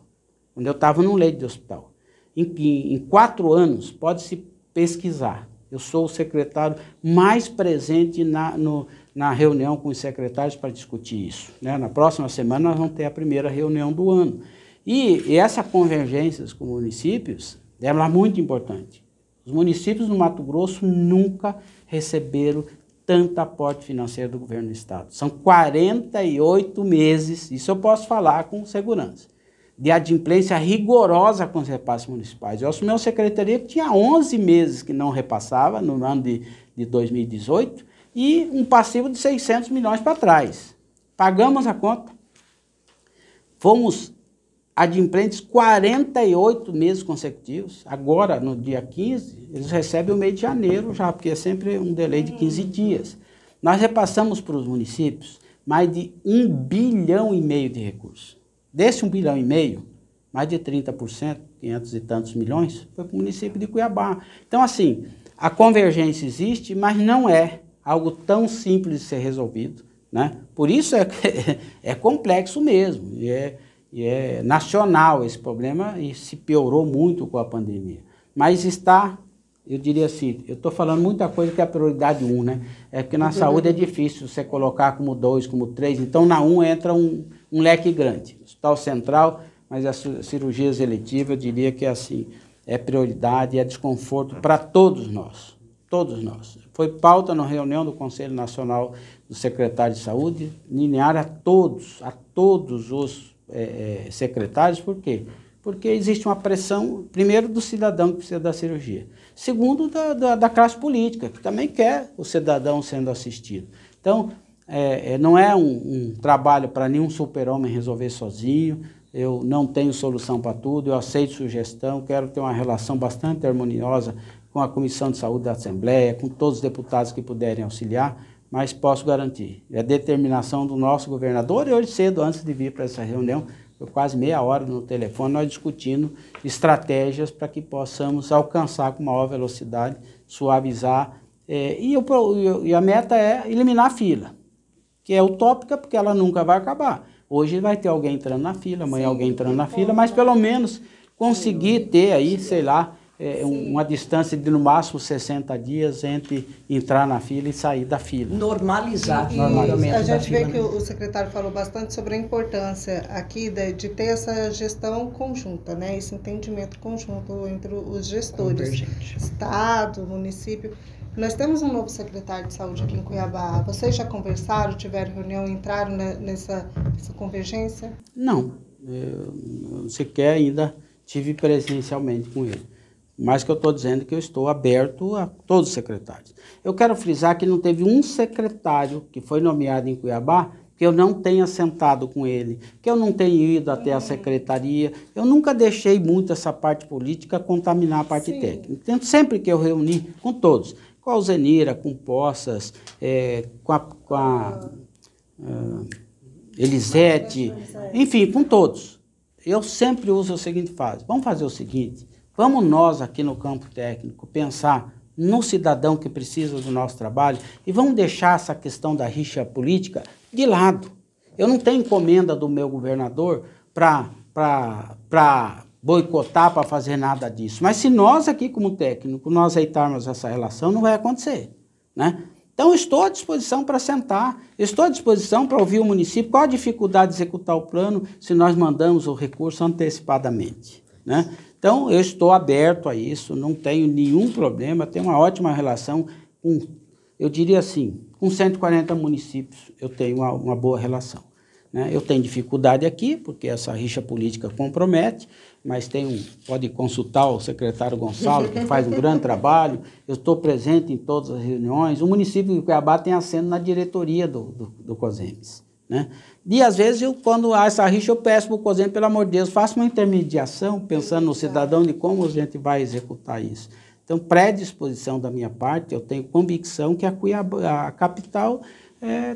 quando eu estava num leito de hospital. Em 4 anos, pode-se pesquisar, eu sou o secretário mais presente na reunião com os secretários para discutir isso, né? Na próxima semana nós vamos ter a primeira reunião do ano. E essa convergência com municípios é muito importante. Os municípios no Mato Grosso nunca receberam tanto aporte financeiro do governo do estado. São 48 meses, isso eu posso falar com segurança, de adimplência rigorosa com os repasses municipais. Eu assumi uma secretaria que tinha 11 meses que não repassava no ano de 2018 e um passivo de 600 milhões para trás. Pagamos a conta. Fomos adimplentes 48 meses consecutivos. Agora, no dia 15, eles recebem o mês de janeiro já, porque é sempre um delay de 15 dias. Nós repassamos para os municípios mais de 1,5 bilhão de recursos. Desse 1,5 bilhão, mais de 30%, 500 e tantos milhões, foi para o município de Cuiabá. Então, assim, a convergência existe, mas não é algo tão simples de ser resolvido, né? Por isso é complexo mesmo, e é nacional esse problema e se piorou muito com a pandemia. Mas está, eu diria assim, eu estou falando muita coisa que é a prioridade 1, né? É porque na saúde é difícil você colocar como 2, como 3, então na 1 entra um leque grande. Hospital Central, mas as cirurgias eletivas, eu diria que é assim, é prioridade, é desconforto para todos nós. todos nós. Foi pauta na reunião do Conselho Nacional do Secretário de Saúde, linear a todos os secretários. Por quê? Porque existe uma pressão, primeiro, do cidadão que precisa da cirurgia. Segundo, da classe política, que também quer o cidadão sendo assistido. Então, não é um trabalho para nenhum super-homem resolver sozinho. Eu não tenho solução para tudo, eu aceito sugestão, quero ter uma relação bastante harmoniosa com a Comissão de Saúde da Assembleia, com todos os deputados que puderem auxiliar, mas posso garantir, é a determinação do nosso governador. E hoje cedo, antes de vir para essa reunião, foi quase meia hora no telefone, nós discutindo estratégias para que possamos alcançar com maior velocidade, suavizar, e a meta é eliminar a fila, que é utópica porque ela nunca vai acabar. Hoje vai ter alguém entrando na fila, amanhã alguém entrando na fila, mas pelo menos conseguir ter aí, sei lá, uma distância de no máximo 60 dias entre entrar na fila e sair da fila. Normalizar. A gente vê que o secretário falou bastante sobre a importância aqui de ter essa gestão conjunta, né? Esse entendimento conjunto entre os gestores, Estado, município. Nós temos um novo secretário de saúde aqui em Cuiabá. Vocês já conversaram, tiveram reunião, entraram nessa convergência? Não, eu sequer ainda tive presencialmente com ele. Mas que eu estou dizendo que eu estou aberto a todos os secretários. Eu quero frisar que não teve um secretário que foi nomeado em Cuiabá que eu não tenha sentado com ele, que eu não tenha ido até a secretaria. Eu nunca deixei muito essa parte política contaminar a parte técnica. Então, sempre que eu reuni com todos, com a Alzenira, com Poças, com a Elisete, enfim, com todos. Eu sempre uso a seguinte frase: vamos fazer o seguinte, vamos nós aqui no campo técnico pensar no cidadão que precisa do nosso trabalho e vamos deixar essa questão da rixa política de lado. Eu não tenho encomenda do meu governador para boicotar, para fazer nada disso. Mas se nós aqui como técnico, nós aceitarmos essa relação, não vai acontecer, né? Então, eu estou à disposição para sentar, estou à disposição para ouvir o município. Qual a dificuldade de executar o plano se nós mandamos o recurso antecipadamente, né? Então, eu estou aberto a isso, não tenho nenhum problema, tenho uma ótima relação com, eu diria assim, com 140 municípios eu tenho uma boa relação, né? Eu tenho dificuldade aqui, porque essa rixa política compromete, mas pode consultar o secretário Gonçalo, que faz um grande trabalho. Eu estou presente em todas as reuniões. O município de Cuiabá tem assento na diretoria do COSEMES, né? E às vezes, quando há essa rixa, eu peço para o COSEMES, pelo amor de Deus, faça uma intermediação, pensando no cidadão, de como a gente vai executar isso. Então, predisposição da minha parte, eu tenho convicção que a capital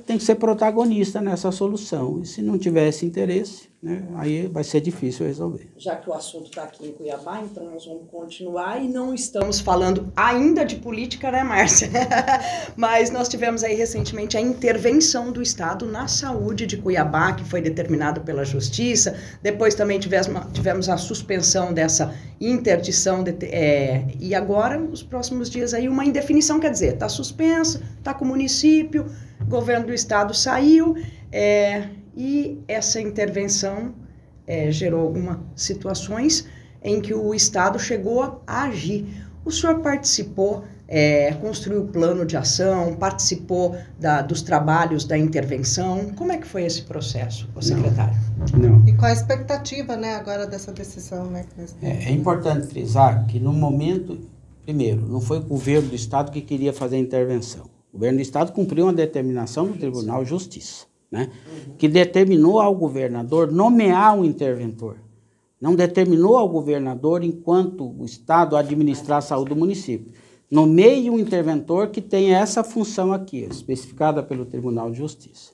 tem que ser protagonista nessa solução. E se não tiver esse interesse, né, aí vai ser difícil resolver. Já que o assunto está aqui em Cuiabá, então nós vamos continuar e não estamos falando ainda de política, né, Márcia? Mas nós tivemos aí recentemente a intervenção do Estado na saúde de Cuiabá, que foi determinado pela Justiça. Depois também tivemos a suspensão dessa interdição e agora, nos próximos dias, aí uma indefinição, quer dizer, está suspenso, está com o município, o governo do Estado saiu, e essa intervenção gerou algumas situações em que o Estado chegou a agir. O senhor participou, construiu o plano de ação, participou dos trabalhos da intervenção. Como é que foi esse processo, secretário? Não. E qual a expectativa, né, agora dessa decisão? Né, é importante frisar que no momento, primeiro, não foi o governo do Estado que queria fazer a intervenção. O governo do Estado cumpriu uma determinação do Tribunal de Justiça, né, que determinou ao governador nomear um interventor. Não determinou ao governador, enquanto o Estado administrar a saúde do município. Nomeie um interventor que tenha essa função aqui, especificada pelo Tribunal de Justiça.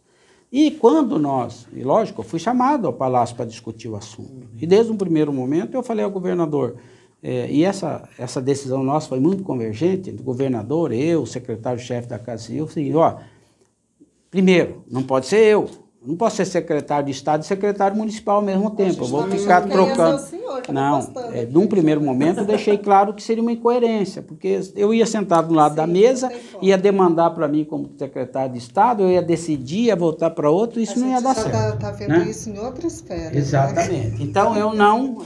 E quando e lógico, eu fui chamado ao Palácio para discutir o assunto. E desde um primeiro momento eu falei ao governador, e essa decisão nossa foi muito convergente, do governador, eu, o secretário-chefe da Casa Civil, assim, primeiro, não pode ser eu não posso ser secretário de Estado e secretário municipal ao mesmo tempo, eu vou ficar trocando. Não, num primeiro momento eu deixei claro que seria uma incoerência, porque eu ia sentar do lado da mesa, ia demandar para mim como secretário de Estado, eu ia decidir, ia voltar para outro, isso não ia dar certo. Está vendo isso em outra esfera. Exatamente. Né? Então, eu não...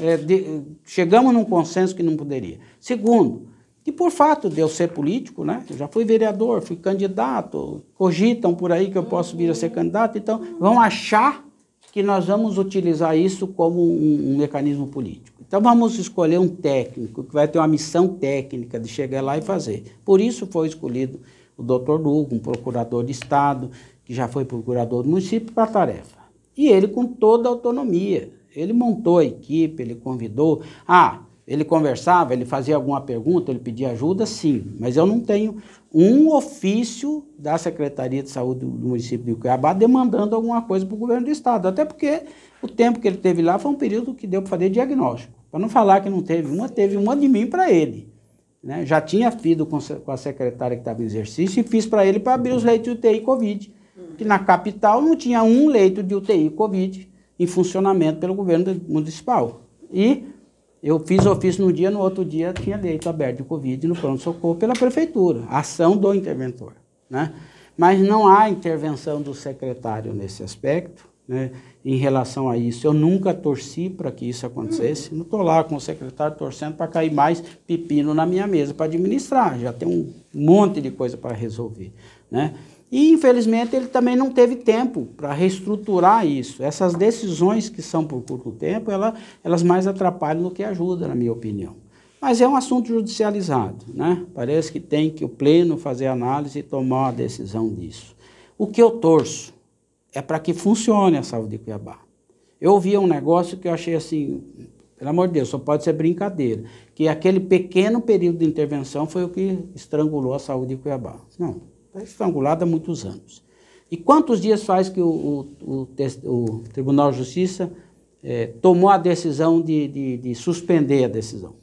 chegamos num consenso que não poderia. Segundo, que por fato de eu ser político, né, eu já fui vereador, fui candidato, cogitam por aí que eu posso vir a ser candidato, então vão achar que nós vamos utilizar isso como um mecanismo político. Então vamos escolher um técnico que vai ter uma missão técnica de chegar lá e fazer. Por isso foi escolhido o Dr. Lugo, um procurador de Estado, que já foi procurador do município, para a tarefa. E ele com toda a autonomia. Ele montou a equipe, ele convidou. Ele conversava, ele fazia alguma pergunta, ele pedia ajuda, sim. Mas eu não tenho um ofício da Secretaria de Saúde do município de Cuiabá demandando alguma coisa para o governo do Estado. Até porque o tempo que ele teve lá foi um período que deu para fazer diagnóstico. Para não falar que não teve uma de mim para ele. Né? Já tinha feito com a secretária que estava em exercício e fiz para ele para abrir os leitos de UTI Covid. Que na capital não tinha um leito de UTI Covid em funcionamento pelo governo municipal. E eu fiz ofício no dia, no outro dia tinha leito aberto de Covid no pronto-socorro pela prefeitura, ação do interventor. Né? Mas não há intervenção do secretário nesse aspecto, né? Em relação a isso. Eu nunca torci para que isso acontecesse, não estou lá com o secretário torcendo para cair mais pepino na minha mesa para administrar, já tem um monte de coisa para resolver. Né? E, infelizmente, ele também não teve tempo para reestruturar isso. Essas decisões que são por curto tempo, elas mais atrapalham do que ajudam, na minha opinião. Mas é um assunto judicializado, né? Parece que tem que o pleno fazer análise e tomar uma decisão disso. O que eu torço é para que funcione a saúde de Cuiabá. Eu ouvi um negócio que eu achei assim, pelo amor de Deus, só pode ser brincadeira, que aquele pequeno período de intervenção foi o que estrangulou a saúde de Cuiabá. Não. Está estrangulado há muitos anos. E quantos dias faz que o Tribunal de Justiça tomou a decisão de suspender a decisão?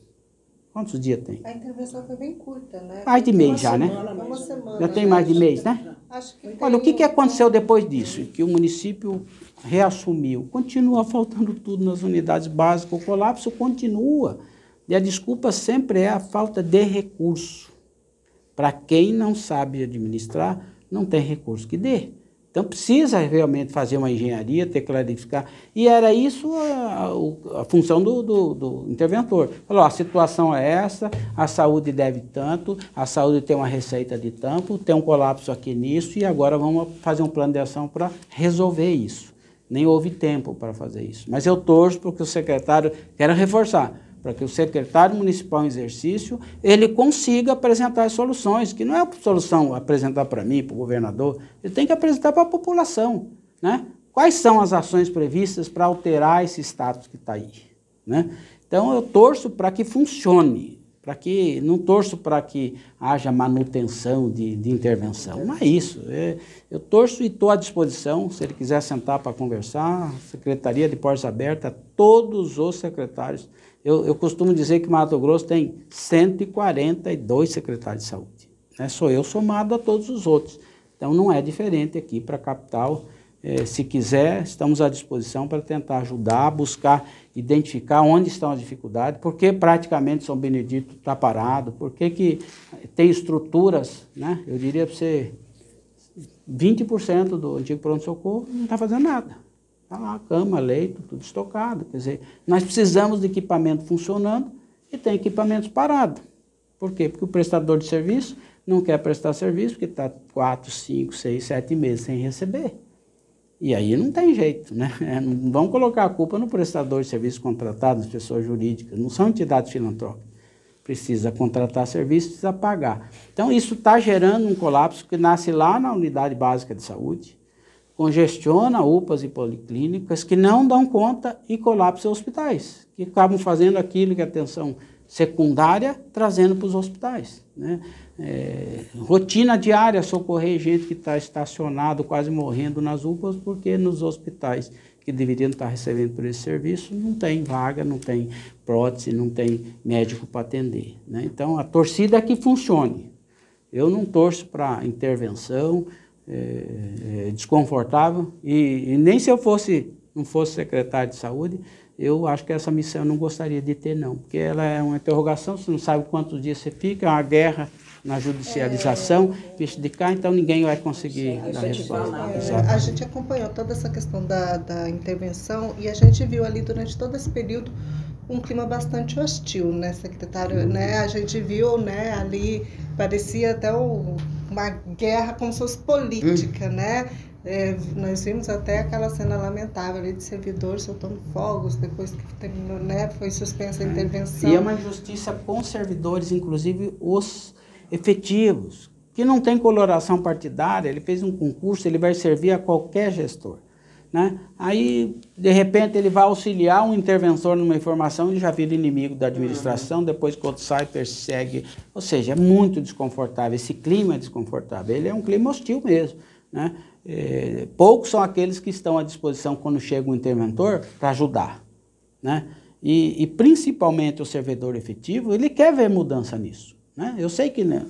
Quantos dias tem? A intervenção foi bem curta, né? Mais de mês já, né? Uma semana. Já tem mais de mês, né? Acho que olha, o que aconteceu depois disso? Que o município reassumiu. Continua faltando tudo nas unidades básicas, o colapso continua. E a desculpa sempre é a falta de recurso. Para quem não sabe administrar, não tem recurso que dê. Então, precisa realmente fazer uma engenharia, ter que clarificar. E era isso a função do interventor. Falou, a situação é essa, a saúde deve tanto, a saúde tem uma receita de tanto, tem um colapso aqui nisso, e agora vamos fazer um plano de ação para resolver isso. Nem houve tempo para fazer isso. Mas eu torço para que o secretário, quero reforçar, para que o secretário municipal em exercício, ele consiga apresentar as soluções, que não é a solução apresentar para mim, para o governador, ele tem que apresentar para a população. Né? Quais são as ações previstas para alterar esse status que está aí? Né? Então, eu torço para que funcione, não torço para que haja manutenção de intervenção, não é isso. Eu torço e estou à disposição, se ele quiser sentar para conversar, Secretaria de Portas Abertas, todos os secretários. Eu costumo dizer que Mato Grosso tem 142 secretários de saúde. Né? Sou eu somado a todos os outros. Então, não é diferente aqui para a capital. Se quiser, estamos à disposição para tentar ajudar, buscar, identificar onde estão as dificuldades, porque praticamente São Benedito está parado, porque que tem estruturas, né? Eu diria para você, 20% do antigo pronto-socorro não está fazendo nada. Está lá, cama, leito, tudo estocado. Quer dizer, nós precisamos de equipamento funcionando e tem equipamentos parados. Por quê? Porque o prestador de serviço não quer prestar serviço, porque está 4, 5, 6, 7 meses sem receber. E aí não tem jeito, né? Não vamos colocar a culpa no prestador de serviço contratado, nas pessoas jurídicas, não são entidades filantrópicas. Precisa contratar serviço, precisa pagar. Então, isso está gerando um colapso que nasce lá na unidade básica de saúde, congestiona UPAs e policlínicas que não dão conta e colapsa hospitais, que acabam fazendo aquilo que é atenção secundária, trazendo para os hospitais. Né? Rotina diária, socorrer gente que está estacionado, quase morrendo nas UPAs, porque nos hospitais que deveriam estar recebendo por esse serviço não tem vaga, não tem prótese, não tem médico para atender. Né? Então, a torcida é que funcione. Eu não torço para intervenção, desconfortável, e nem se eu não fosse secretário de saúde, eu acho que essa missão eu não gostaria de ter, não, porque ela é uma interrogação, você não sabe quantos dias você fica, é uma guerra na judicialização, bicho de cá, então ninguém vai conseguir dar resposta. A gente acompanhou toda essa questão da intervenção e a gente viu ali durante todo esse período um clima bastante hostil, né, secretário? Né? A gente viu, né, ali, parecia até uma guerra como se fosse política, né? Nós vimos até aquela cena lamentável ali de servidores soltando fogos depois que terminou, né, foi suspensa a intervenção. E é uma injustiça com servidores, inclusive os efetivos, que não tem coloração partidária. Ele fez um concurso, ele vai servir a qualquer gestor, né? Aí, de repente, ele vai auxiliar um interventor numa informação, ele já vira inimigo da administração, depois que o outro sai, persegue. Ou seja, é muito desconfortável, esse clima é desconfortável, ele é um clima hostil mesmo, né? Poucos são aqueles que estão à disposição quando chega um interventor para ajudar, né? E principalmente o servidor efetivo, ele quer ver mudança nisso, né? Eu sei que, né,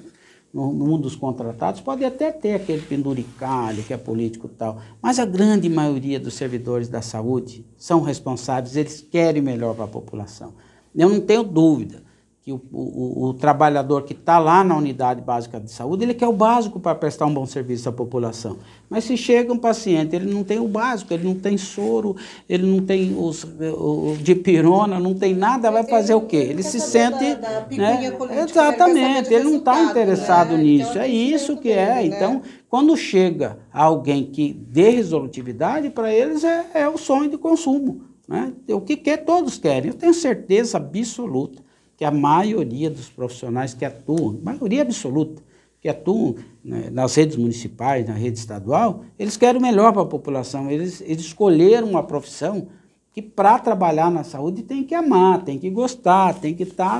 no mundo dos contratados pode até ter aquele penduricalho que é político e tal, mas a grande maioria dos servidores da saúde são responsáveis, eles querem melhor para a população. Eu não tenho dúvida que o trabalhador que está lá na unidade básica de saúde, ele quer o básico para prestar um bom serviço à população. Mas se chega um paciente, ele não tem o básico, ele não tem soro, ele não tem o dipirona, não tem nada, vai fazer o quê? Ele se sente... né? Exatamente, ele não está interessado nisso, é isso que é. Então, quando chega alguém que dê resolutividade, para eles é o sonho de consumo, né? O que todos querem, eu tenho certeza absoluta que a maioria dos profissionais que atuam, maioria absoluta, que atuam, né, nas redes municipais, na rede estadual, eles querem o melhor para a população. Eles escolheram uma profissão que, para trabalhar na saúde, tem que amar, tem que gostar, tem que estar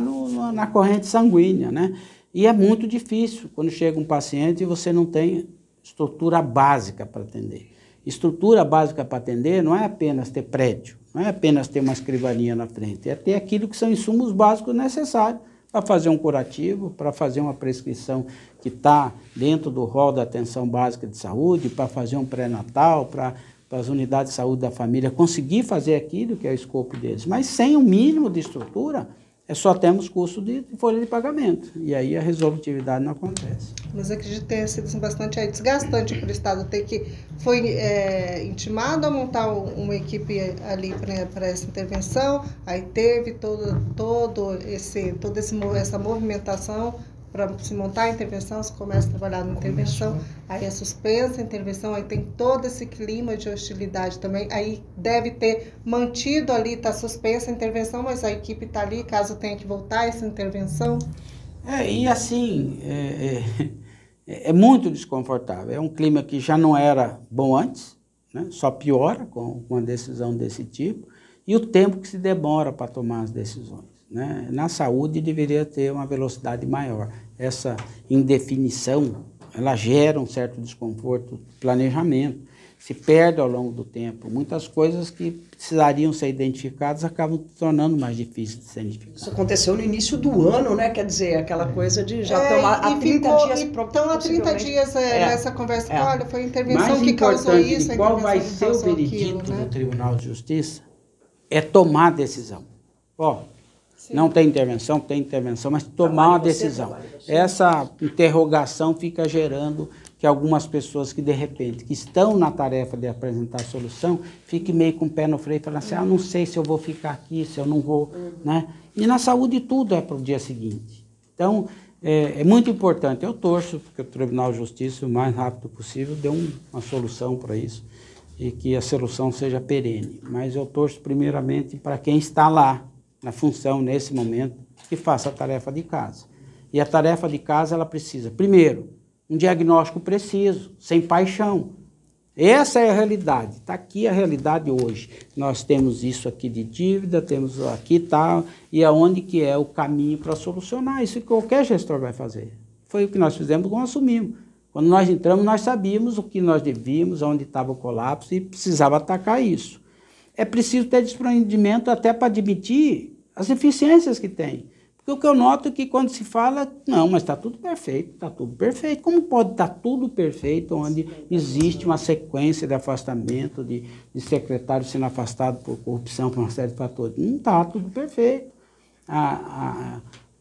na corrente sanguínea, né? E é muito difícil quando chega um paciente e você não tem estrutura básica para atender. Estrutura básica para atender não é apenas ter prédio, não é apenas ter uma escrivaninha na frente, é ter aquilo que são insumos básicos necessários para fazer um curativo, para fazer uma prescrição que está dentro do rol da atenção básica de saúde, para fazer um pré-natal, para as unidades de saúde da família conseguir fazer aquilo que é o escopo deles. Mas sem o mínimo de estrutura, só temos custo de folha de pagamento, e aí a resolutividade não acontece. Mas acredito que tenha sido bastante desgastante para o Estado ter que... Foi intimado a montar uma equipe ali para essa intervenção, aí teve toda essa movimentação para se montar a intervenção, se começa a trabalhar na intervenção, aí é suspensa a intervenção, aí tem todo esse clima de hostilidade também, aí deve ter mantido ali, está suspensa a intervenção, mas a equipe está ali, caso tenha que voltar essa intervenção. E assim, é muito desconfortável, é um clima que já não era bom antes, né? Só piora com uma decisão desse tipo, e o tempo que se demora para tomar as decisões, né? Na saúde deveria ter uma velocidade maior. Essa indefinição, ela gera um certo desconforto de planejamento, se perde ao longo do tempo. Muitas coisas que precisariam ser identificadas acabam se tornando mais difíceis de ser identificadas. Isso aconteceu no início do ano, né? Quer dizer, aquela coisa de já estão há 30 dias... Então, há 30 dias nessa conversa, olha, foi a intervenção que causou isso. Qual vai ser o veredito do Tribunal de Justiça é tomar a decisão. Não tem intervenção, mas tomar uma decisão. Essa interrogação fica gerando que algumas pessoas que, de repente, que estão na tarefa de apresentar a solução, fiquem meio com o pé no freio e falam assim, não sei se eu vou ficar aqui, se eu não vou, né? E na saúde tudo é para o dia seguinte. Então, é muito importante. Eu torço porque o Tribunal de Justiça, o mais rápido possível, dê uma solução para isso e que a solução seja perene. Mas eu torço primeiramente para quem está lá, na função, nesse momento, que faça a tarefa de casa. E a tarefa de casa, ela precisa, primeiro, um diagnóstico preciso, sem paixão. Essa é a realidade, está aqui a realidade hoje. Nós temos isso aqui de dívida, temos aqui tal, e aonde que é o caminho para solucionar? Isso que qualquer gestor vai fazer. Foi o que nós fizemos quando assumimos. Quando nós entramos, nós sabíamos o que nós devíamos, onde estava o colapso e precisava atacar isso. É preciso ter desprendimento até para admitir as eficiências que tem. Porque o que eu noto é que quando se fala, não, mas está tudo perfeito, está tudo perfeito. Como pode estar tudo perfeito onde existe uma sequência de afastamento, de secretário sendo afastado por corrupção, por uma série de fatores? Não está tudo perfeito.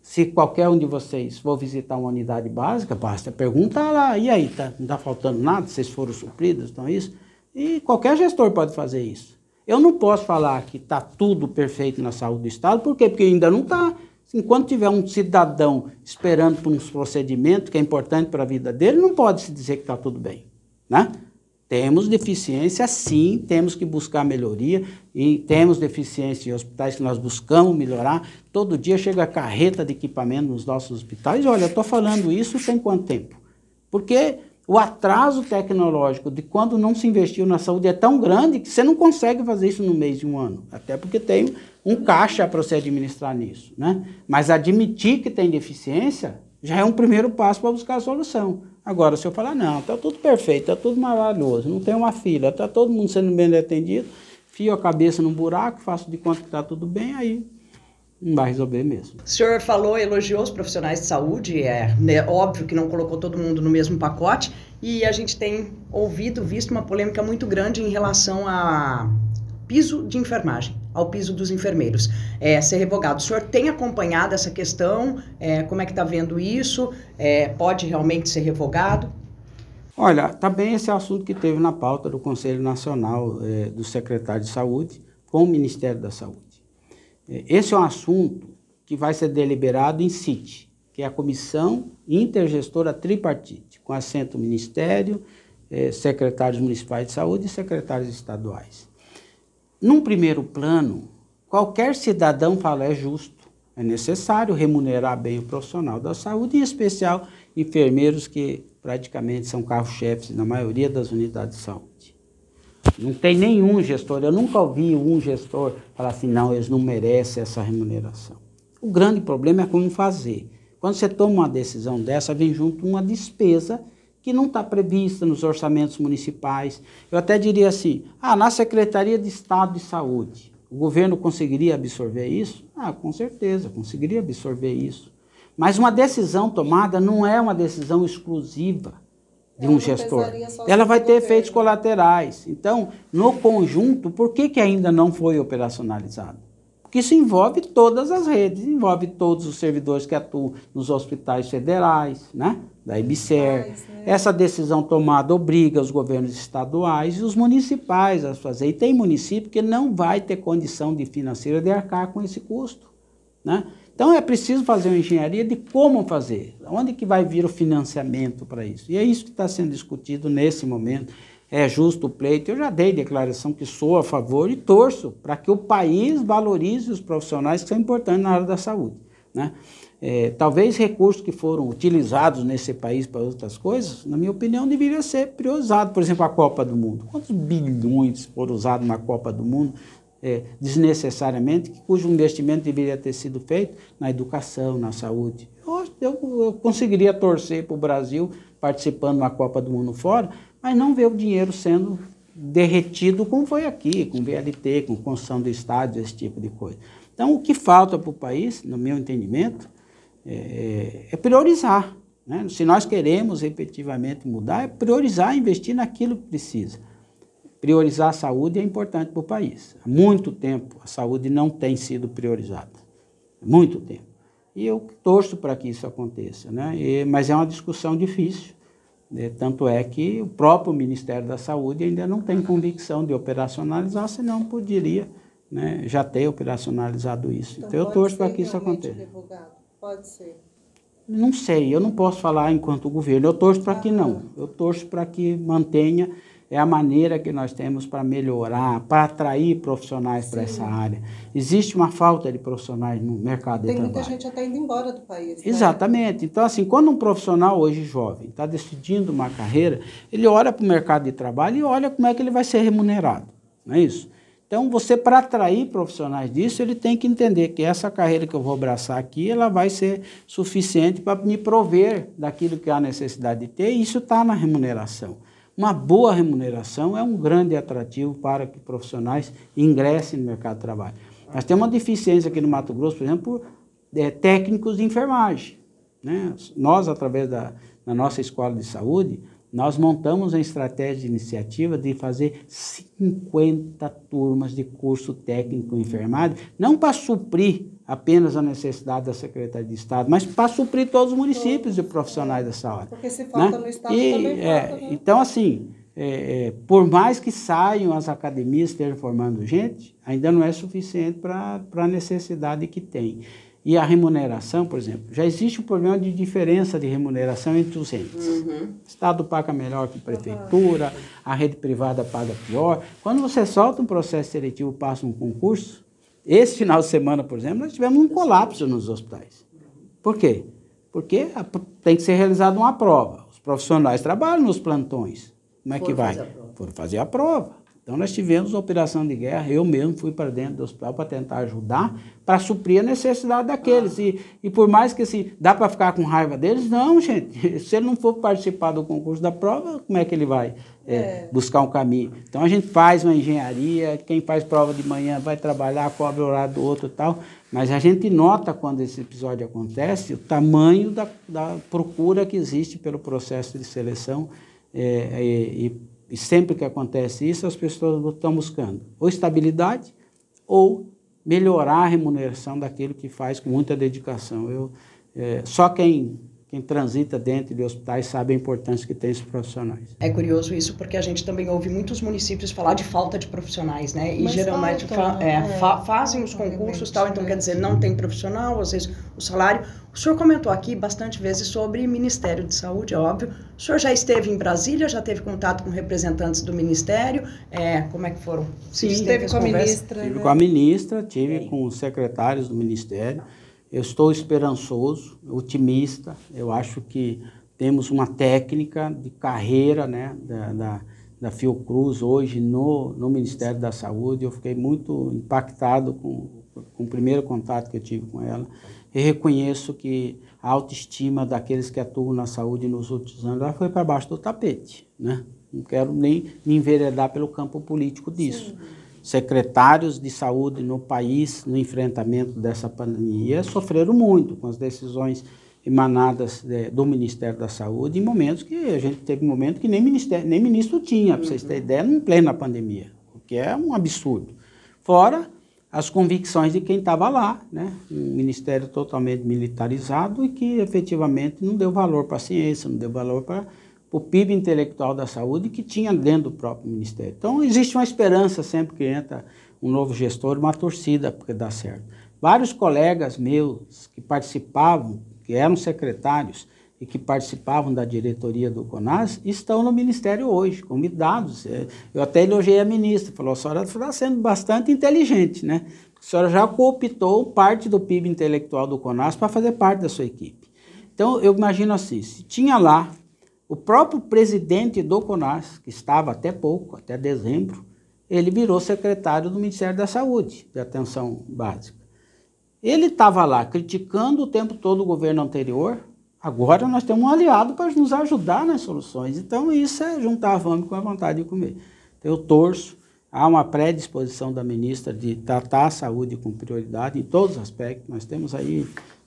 Se qualquer um de vocês for visitar uma unidade básica, basta perguntar lá, e aí, não está faltando nada? Vocês foram supridos, então isso? E qualquer gestor pode fazer isso. Eu não posso falar que está tudo perfeito na saúde do Estado, por quê? Porque ainda não está. Enquanto tiver um cidadão esperando por uns procedimentos que é importante para a vida dele, não pode se dizer que está tudo bem, né? Temos deficiência, sim, temos que buscar melhoria, e temos deficiência em hospitais que nós buscamos melhorar. Todo dia chega a carreta de equipamento nos nossos hospitais. Olha, eu estou falando isso tem quanto tempo? Porque o atraso tecnológico de quando não se investiu na saúde é tão grande que você não consegue fazer isso no mês de um ano, até porque tem um caixa para você administrar nisso, né? Mas admitir que tem deficiência já é um primeiro passo para buscar a solução. Agora, se eu falar, não, está tudo perfeito, está tudo maravilhoso, não tem uma fila, está todo mundo sendo bem atendido, fio a cabeça num buraco, faço de conta que está tudo bem, aí não vai resolver mesmo. O senhor falou, elogiou os profissionais de saúde, né, óbvio que não colocou todo mundo no mesmo pacote, e a gente tem visto uma polêmica muito grande em relação a piso de enfermagem, ao piso dos enfermeiros, ser revogado. O senhor tem acompanhado essa questão? Como é que está vendo isso? Pode realmente ser revogado? Olha, também esse é o assunto que teve na pauta do Conselho Nacional do Secretário de Saúde com o Ministério da Saúde. Esse é um assunto que vai ser deliberado em CIT, que é a Comissão Intergestora Tripartite, com assento no Ministério, secretários municipais de saúde e secretários estaduais. Num primeiro plano, qualquer cidadão fala é justo, é necessário remunerar bem o profissional da saúde, em especial enfermeiros que praticamente são carro-chefes na maioria das unidades de saúde. Não tem nenhum gestor, eu nunca ouvi um gestor falar assim, não, eles não merecem essa remuneração. O grande problema é como fazer. Quando você toma uma decisão dessa, vem junto uma despesa que não está prevista nos orçamentos municipais. Eu até diria assim, na Secretaria de Estado de Saúde, o governo conseguiria absorver isso? Com certeza, conseguiria absorver isso. Mas uma decisão tomada não é uma decisão exclusiva de um gestor. Ela vai ter efeitos colaterais. Então, no conjunto, por que ainda não foi operacionalizado? Porque isso envolve todas as redes, envolve todos os servidores que atuam nos hospitais federais, né? Da IBSER. Essa decisão tomada obriga os governos estaduais e os municipais a fazer. E tem município que não vai ter condição financeira de arcar com esse custo, né? Então é preciso fazer uma engenharia de como fazer, onde que vai vir o financiamento para isso. E é isso que está sendo discutido nesse momento. É justo o pleito. Eu já dei declaração que sou a favor e torço para que o país valorize os profissionais que são importantes na área da saúde, né? Talvez recursos que foram utilizados nesse país para outras coisas, na minha opinião, deveria ser priorizado. Por exemplo, a Copa do Mundo. Quantos bilhões foram usados na Copa do Mundo desnecessariamente, cujo investimento deveria ter sido feito na educação, na saúde? Eu conseguiria torcer para o Brasil participando de uma Copa do Mundo fora, mas não ver o dinheiro sendo derretido como foi aqui, com VLT, com construção de estádios, esse tipo de coisa. Então, o que falta para o país, no meu entendimento, é priorizar, né? Se nós queremos efetivamente mudar, é priorizar, investir naquilo que precisa. Priorizar a saúde é importante para o país. Há muito tempo a saúde não tem sido priorizada. Muito tempo. E eu torço para que isso aconteça, né? Mas é uma discussão difícil. Tanto é que o próprio Ministério da Saúde ainda não tem convicção de operacionalizar, senão poderia, né, já ter operacionalizado isso. Então eu torço para que isso aconteça. Pode ser. Não sei, eu não posso falar enquanto governo, eu torço para que não. Eu torço para que mantenha, é a maneira que nós temos para melhorar, para atrair profissionais para essa área. Existe uma falta de profissionais no mercado de trabalho. Tem muita gente até indo embora do país, né? Exatamente. Então, assim, quando um profissional hoje jovem está decidindo uma carreira, ele olha para o mercado de trabalho e olha como é que ele vai ser remunerado, não é isso? Então, você, para atrair profissionais disso, ele tem que entender que essa carreira que eu vou abraçar aqui, ela vai ser suficiente para me prover daquilo que há necessidade de ter, e isso está na remuneração. Uma boa remuneração é um grande atrativo para que profissionais ingressem no mercado de trabalho. Nós temos uma deficiência aqui no Mato Grosso, por exemplo, técnicos de enfermagem, né? Nós, através da nossa escola de saúde, nós montamos uma estratégia de iniciativa de fazer 50 turmas de curso técnico em enfermagem, não para suprir apenas a necessidade da Secretaria de Estado, mas para suprir todos os municípios e profissionais dessa área. Porque se falta, né, no Estado também falta, né? Então, assim, por mais que saiam as academias estejam formando gente, ainda não é suficiente para a necessidade que tem. E a remuneração, por exemplo, já existe um problema de diferença de remuneração entre os entes. O Estado paga melhor que a prefeitura, a rede privada paga pior. Quando você solta um processo seletivo, passa um concurso, esse final de semana, por exemplo, nós tivemos um colapso nos hospitais. Por quê? Porque tem que ser realizada uma prova. Os profissionais trabalham nos plantões. Como é que vai? Foram fazer a prova. Então, nós tivemos operação de guerra, eu mesmo fui para dentro do hospital para tentar ajudar, para suprir a necessidade daqueles. E por mais que assim, dá para ficar com raiva deles, não, gente. Se ele não for participar do concurso da prova, como é que ele vai buscar um caminho? Então, a gente faz uma engenharia, quem faz prova de manhã vai trabalhar, cobre o horário do outro e tal, mas a gente nota quando esse episódio acontece, o tamanho da procura que existe pelo processo de seleção e sempre que acontece isso, as pessoas estão buscando ou estabilidade ou melhorar a remuneração daquilo que faz com muita dedicação. Só quem transita dentro de hospitais sabe a importância que tem esses profissionais. É curioso isso, porque a gente também ouve muitos municípios falar de falta de profissionais, né? E geralmente fazem os concursos e tal, então quer dizer, não tem profissional, às vezes o salário. O senhor comentou aqui bastante vezes sobre Ministério de Saúde, é óbvio. O senhor já esteve em Brasília, já teve contato com representantes do Ministério? Como é que foram? Sim, esteve com a ministra. Tive com a ministra, tive com os secretários do Ministério. Eu estou esperançoso, otimista. Eu acho que temos uma técnica de carreira, né, da Fiocruz hoje no Ministério da Saúde. Eu fiquei muito impactado com o primeiro contato que eu tive com ela. E reconheço que a autoestima daqueles que atuam na saúde nos últimos anos ela foi para baixo do tapete, né? Não quero nem me enveredar pelo campo político disso. Sim. Secretários de saúde no país, no enfrentamento dessa pandemia, sofreram muito com as decisões emanadas do Ministério da Saúde em momentos que a gente teve momentos que nem ministro tinha, para vocês terem ideia, em plena pandemia, o que é um absurdo. Fora as convicções de quem estava lá, né? Um ministério totalmente militarizado e que efetivamente não deu valor para a ciência, não deu valor para o PIB intelectual da saúde que tinha dentro do próprio ministério. Então, existe uma esperança sempre que entra um novo gestor, uma torcida porque dá certo. Vários colegas meus que participavam, que eram secretários e que participavam da diretoria do CONAS, estão no ministério hoje, convidados. Eu até elogiei a ministra, falou, a senhora está sendo bastante inteligente, né? A senhora já cooptou parte do PIB intelectual do CONAS para fazer parte da sua equipe. Então, eu imagino assim, se tinha lá o próprio presidente do CONAS, que estava até pouco, até dezembro, ele virou secretário do Ministério da Saúde, de Atenção Básica. Ele estava lá criticando o tempo todo o governo anterior, agora nós temos um aliado para nos ajudar nas soluções. Então isso é juntar a fome com a vontade de comer. Eu torço, há uma predisposição da ministra de tratar a saúde com prioridade em todos os aspectos. Nós temos aí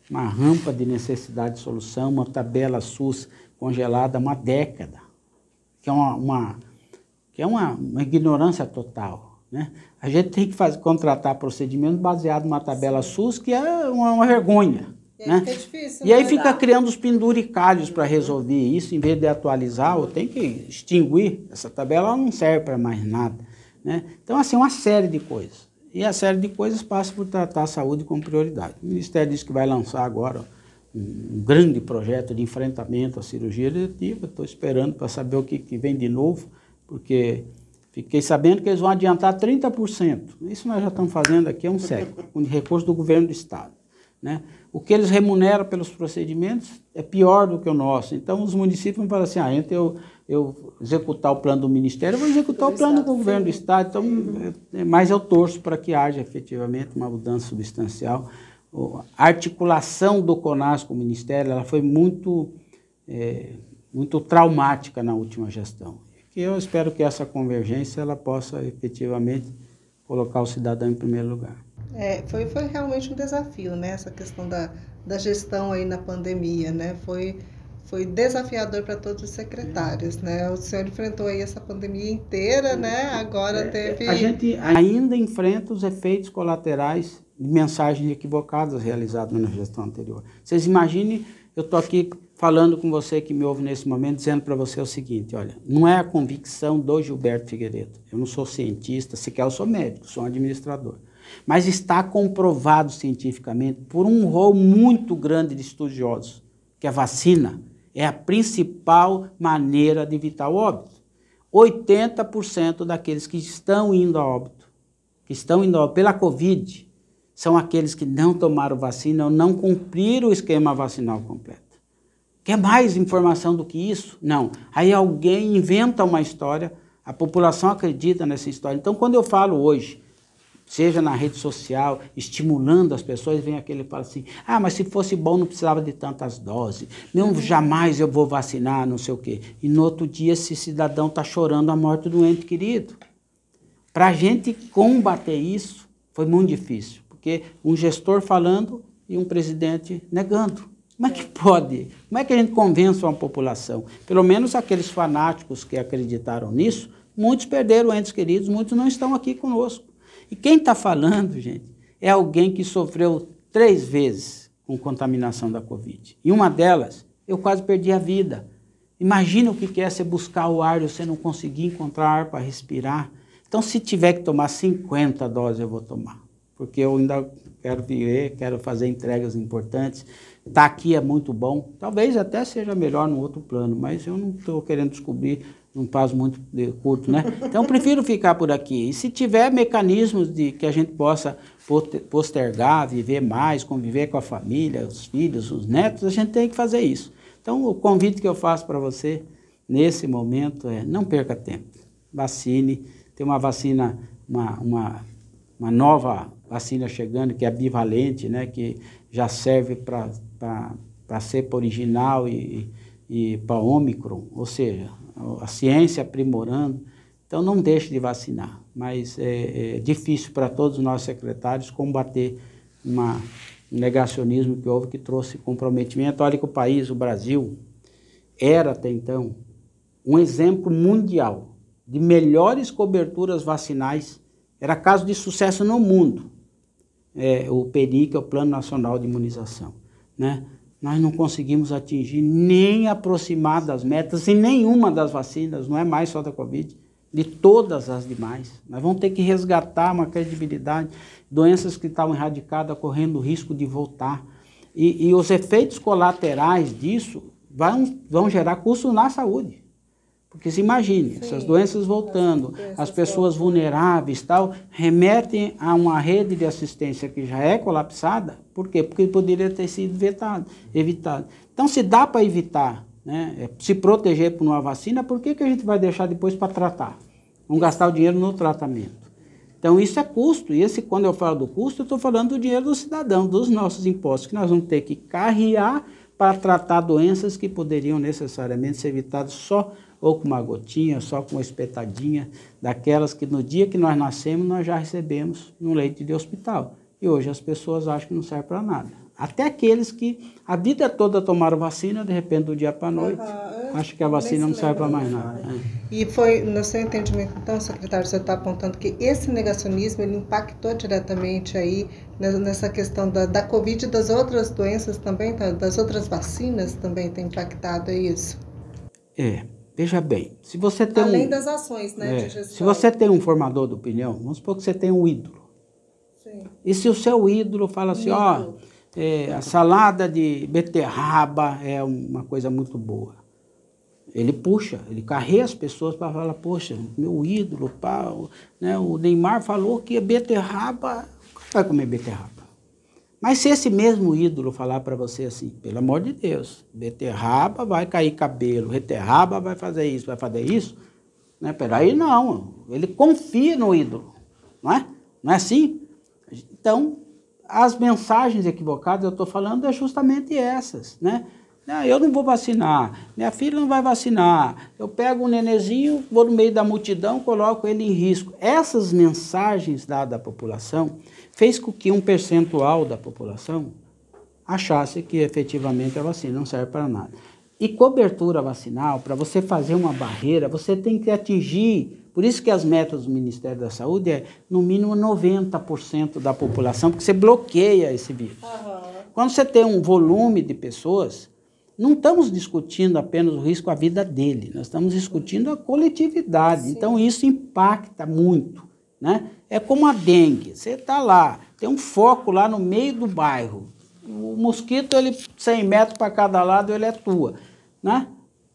uma rampa de necessidade de solução, uma tabela SUS congelada há uma década, que é uma ignorância total, né? A gente tem que contratar procedimentos baseados numa tabela SUS, que é uma vergonha. E aí, né? Fica difícil, e aí fica criando os penduricalhos para resolver isso, em vez de atualizar, ou tem que extinguir. Essa tabela ela não serve para mais nada, né? Então, assim, uma série de coisas. E a série de coisas passa por tratar a saúde como prioridade. O Ministério disse que vai lançar agora um grande projeto de enfrentamento à cirurgia eletiva. Estou esperando para saber o que vem de novo, porque fiquei sabendo que eles vão adiantar 30%. Isso nós já estamos fazendo aqui há um século, com recurso do governo do Estado, né? O que eles remuneram pelos procedimentos é pior do que o nosso. Então, os municípios vão falar assim, entre eu executar o plano do Ministério, eu vou executar o plano do governo do Estado. Então, mas eu torço para que haja efetivamente uma mudança substancial. A articulação do CONAS com o Ministério ela foi muito traumática na última gestão. E eu espero que essa convergência ela possa efetivamente colocar o cidadão em primeiro lugar. Foi realmente um desafio, né? Essa questão da gestão aí na pandemia, né? Foi desafiador para todos os secretários, né? O senhor enfrentou aí essa pandemia inteira, né? Agora teve... A gente ainda enfrenta os efeitos colaterais de mensagens equivocadas realizadas na gestão anterior. Vocês imaginem, eu estou aqui falando com você que me ouve nesse momento, dizendo para você o seguinte, olha, não é a convicção do Gilberto Figueiredo, eu não sou cientista, sequer eu sou médico, sou um administrador, mas está comprovado cientificamente por um rol muito grande de estudiosos, que a vacina é a principal maneira de evitar o óbito. 80% daqueles que estão indo a óbito, pela Covid, são aqueles que não tomaram vacina ou não cumpriram o esquema vacinal completo. Quer mais informação do que isso? Não. Aí alguém inventa uma história, a população acredita nessa história. Então, quando eu falo hoje, seja na rede social, estimulando as pessoas, vem aquele que fala assim, ah, mas se fosse bom não precisava de tantas doses, não, jamais eu vou vacinar, não sei o quê. E no outro dia esse cidadão está chorando a morte do ente querido. Para a gente combater isso, foi muito difícil, porque um gestor falando e um presidente negando. Como é que pode? Como é que a gente convence uma população? Pelo menos aqueles fanáticos que acreditaram nisso, muitos perderam entes queridos, muitos não estão aqui conosco. E quem está falando, gente, é alguém que sofreu 3 vezes com contaminação da Covid. E uma delas, eu quase perdi a vida. Imagina o que é você buscar o ar e você não conseguir encontrar ar para respirar. Então, se tiver que tomar 50 doses, eu vou tomar. Porque eu ainda quero viver, quero fazer entregas importantes. Estar aqui é muito bom. Talvez até seja melhor no outro plano, mas eu não estou querendo descobrir num prazo muito curto, né? Então, eu prefiro ficar por aqui. E se tiver mecanismos de que a gente possa postergar, viver mais, conviver com a família, os filhos, os netos, a gente tem que fazer isso. Então, o convite que eu faço para você, nesse momento, é não perca tempo. Vacine. Tem uma vacina, uma nova vacina chegando, que é bivalente, né? Que já serve para cepa original e para Ômicron, ou seja, a ciência aprimorando. Então, não deixe de vacinar, mas é difícil para todos os nossos secretários combater um negacionismo que houve, que trouxe comprometimento. Olha que o país, o Brasil, era até então um exemplo mundial de melhores coberturas vacinais, era caso de sucesso no mundo, o PNI, que é o Plano Nacional de Imunização, né? Nós não conseguimos atingir nem aproximar das metas em nenhuma das vacinas, não é mais só da Covid, de todas as demais. Nós vamos ter que resgatar uma credibilidade, doenças que estavam erradicadas correndo o risco de voltar. E os efeitos colaterais disso vão gerar custo na saúde. Porque se imagine, essas doenças voltando, as pessoas vulneráveis e tal, remetem a uma rede de assistência que já é colapsada. Por quê? Porque poderia ter sido evitado. Então, se dá para evitar, né, se proteger por uma vacina, por que a gente vai deixar depois para tratar? Vamos gastar o dinheiro no tratamento. Então, isso é custo. E quando eu falo do custo, eu estou falando do dinheiro do cidadão, dos nossos impostos, que nós vamos ter que carrear para tratar doenças que poderiam necessariamente ser evitadas só ou com uma gotinha, só com uma espetadinha, daquelas que no dia que nós nascemos, nós já recebemos no leito de hospital. E hoje as pessoas acham que não serve para nada. Até aqueles que a vida toda tomaram vacina, de repente, do dia para a noite, acham que a vacina não serve para mais nada. E foi, no seu entendimento, então, secretário, você está apontando que esse negacionismo, ele impactou diretamente aí nessa questão da Covid e das outras doenças também, das outras vacinas também tem impactado, é isso? Veja bem, se você tem além das ações, né, de gestão. Se você tem um formador de opinião, vamos supor que você tem um ídolo. Sim. E se o seu ídolo fala assim, a salada de beterraba é uma coisa muito boa. Ele puxa, ele carrega as pessoas para falar, poxa, meu ídolo, né, o Neymar falou que beterraba, vai comer beterraba. Mas se esse mesmo ídolo falar para você assim, pelo amor de Deus, beterraba vai cair cabelo, beterraba vai fazer isso, né? Peraí, não, ele confia no ídolo, não é? Não é assim? Então, as mensagens equivocadas, eu estou falando, é justamente essas, né? Eu não vou vacinar, minha filha não vai vacinar, eu pego um nenezinho, vou no meio da multidão, coloco ele em risco. Essas mensagens dadas à população fez com que um percentual da população achasse que efetivamente a vacina não serve para nada. E cobertura vacinal, para você fazer uma barreira, você tem que atingir, por isso que as metas do Ministério da Saúde é no mínimo 90% da população, porque você bloqueia esse vírus. Quando você tem um volume de pessoas, não estamos discutindo apenas o risco à vida dele, nós estamos discutindo a coletividade. Sim. Então isso impacta muito, né? É como a dengue, você está lá, tem um foco lá no meio do bairro, o mosquito, ele 100 metros para cada lado, ele é tua, né?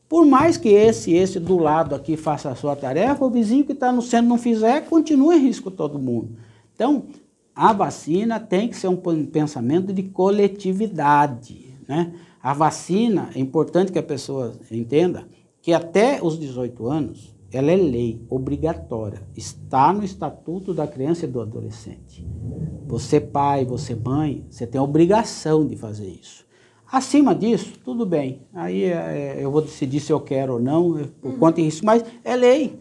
Por mais que esse do lado aqui faça a sua tarefa, o vizinho que está no centro não fizer, continua em risco todo mundo. Então, a vacina tem que ser um pensamento de coletividade, né? A vacina, é importante que a pessoa entenda que até os 18 anos, ela é lei, obrigatória. Está no Estatuto da Criança e do Adolescente. Você pai, você mãe, você tem a obrigação de fazer isso. Acima disso, tudo bem. Aí eu vou decidir se eu quero ou não, por conta disso, mas é lei.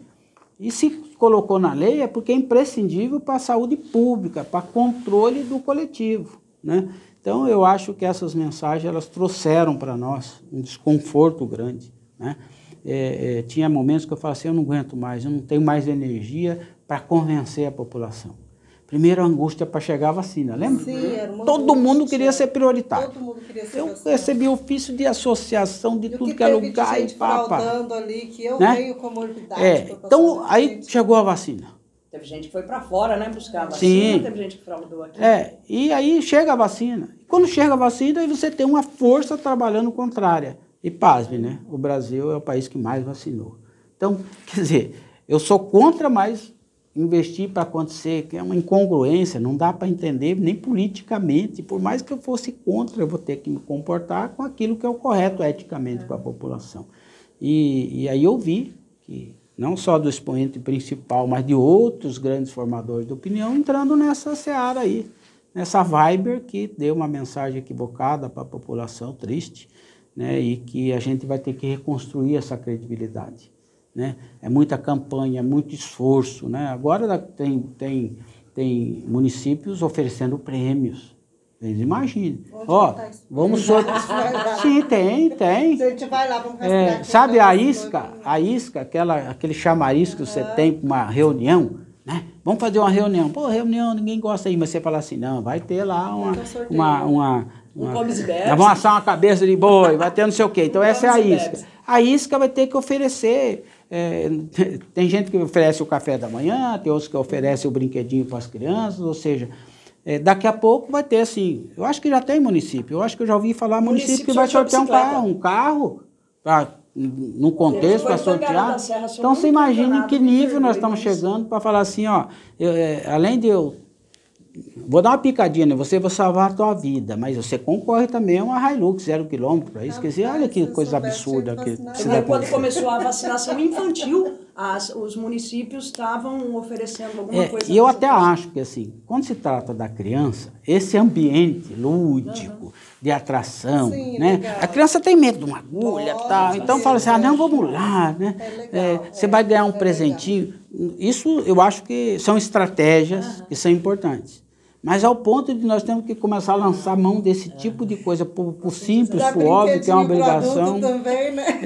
E se colocou na lei é porque é imprescindível para a saúde pública, para controle do coletivo, né? Então, eu acho que essas mensagens, elas trouxeram para nós um desconforto grande, né? Tinha momentos que eu falava assim, eu não aguento mais, eu não tenho mais energia para convencer a população. Primeiro, a angústia para chegar a vacina, lembra? Sim, era uma Todo mundo queria ser prioritário. Todo mundo queria ser Eu vacinado. recebi ofício de associação de tudo que é lugar e papa. Ali, que eu né? tenho comorbidade. Então, aí chegou a vacina. Teve gente que foi para fora, né, buscar a vacina. Sim. Teve gente que fraudou aqui. E aí chega a vacina. Quando chega a vacina, aí você tem uma força trabalhando contrária. E pasme, né? O Brasil é o país que mais vacinou. Então, quer dizer, eu sou contra, mas investir para acontecer, que é uma incongruência, não dá para entender nem politicamente. Por mais que eu fosse contra, eu vou ter que me comportar com aquilo que é o correto eticamente para a população. E aí eu vi que não só do expoente principal, mas de outros grandes formadores de opinião entrando nessa seara aí, nessa Viber que deu uma mensagem equivocada para a população, triste, né? E que a gente vai ter que reconstruir essa credibilidade, né? É muita campanha, muito esforço, né? Agora tem municípios oferecendo prêmios. Vocês imaginem. Ó, vamos sortear. Sim, tem. A gente vai lá, vamos respirar. Sabe a isca, aquele chamariz que você tem para uma reunião, né? Vamos fazer uma reunião. Pô, reunião, ninguém gosta aí, mas você fala assim, não, vai ter lá vamos assar uma cabeça de boi, vai ter não sei o quê. Então essa é a isca. A isca vai ter que oferecer. Tem gente que oferece o café da manhã, tem outros que oferecem o brinquedinho para as crianças, ou seja, daqui a pouco vai ter assim, eu acho que já tem município, eu acho que eu já ouvi falar município que vai sortear um carro no contexto para sortear. Então você imagina em que nível nós estamos chegando para falar assim, ó, além de eu vou dar uma picadinha, né? Você vai salvar a tua vida, mas você concorre também a uma Hilux 0 km para isso. Quer dizer, olha que coisa absurda. Quando começou a vacinação infantil, os municípios estavam oferecendo alguma coisa. E eu até acho que, assim, quando se trata da criança, esse ambiente lúdico, de atração, sim, né? Legal. A criança tem medo de uma agulha e tal, então fala assim, não, vamos lá, né? Você vai ganhar um presentinho. Legal. Isso eu acho que são estratégias que são importantes. Mas ao ponto de nós temos que começar a lançar mão desse tipo de coisa por simples, por óbvio, que é uma obrigação. Também, né?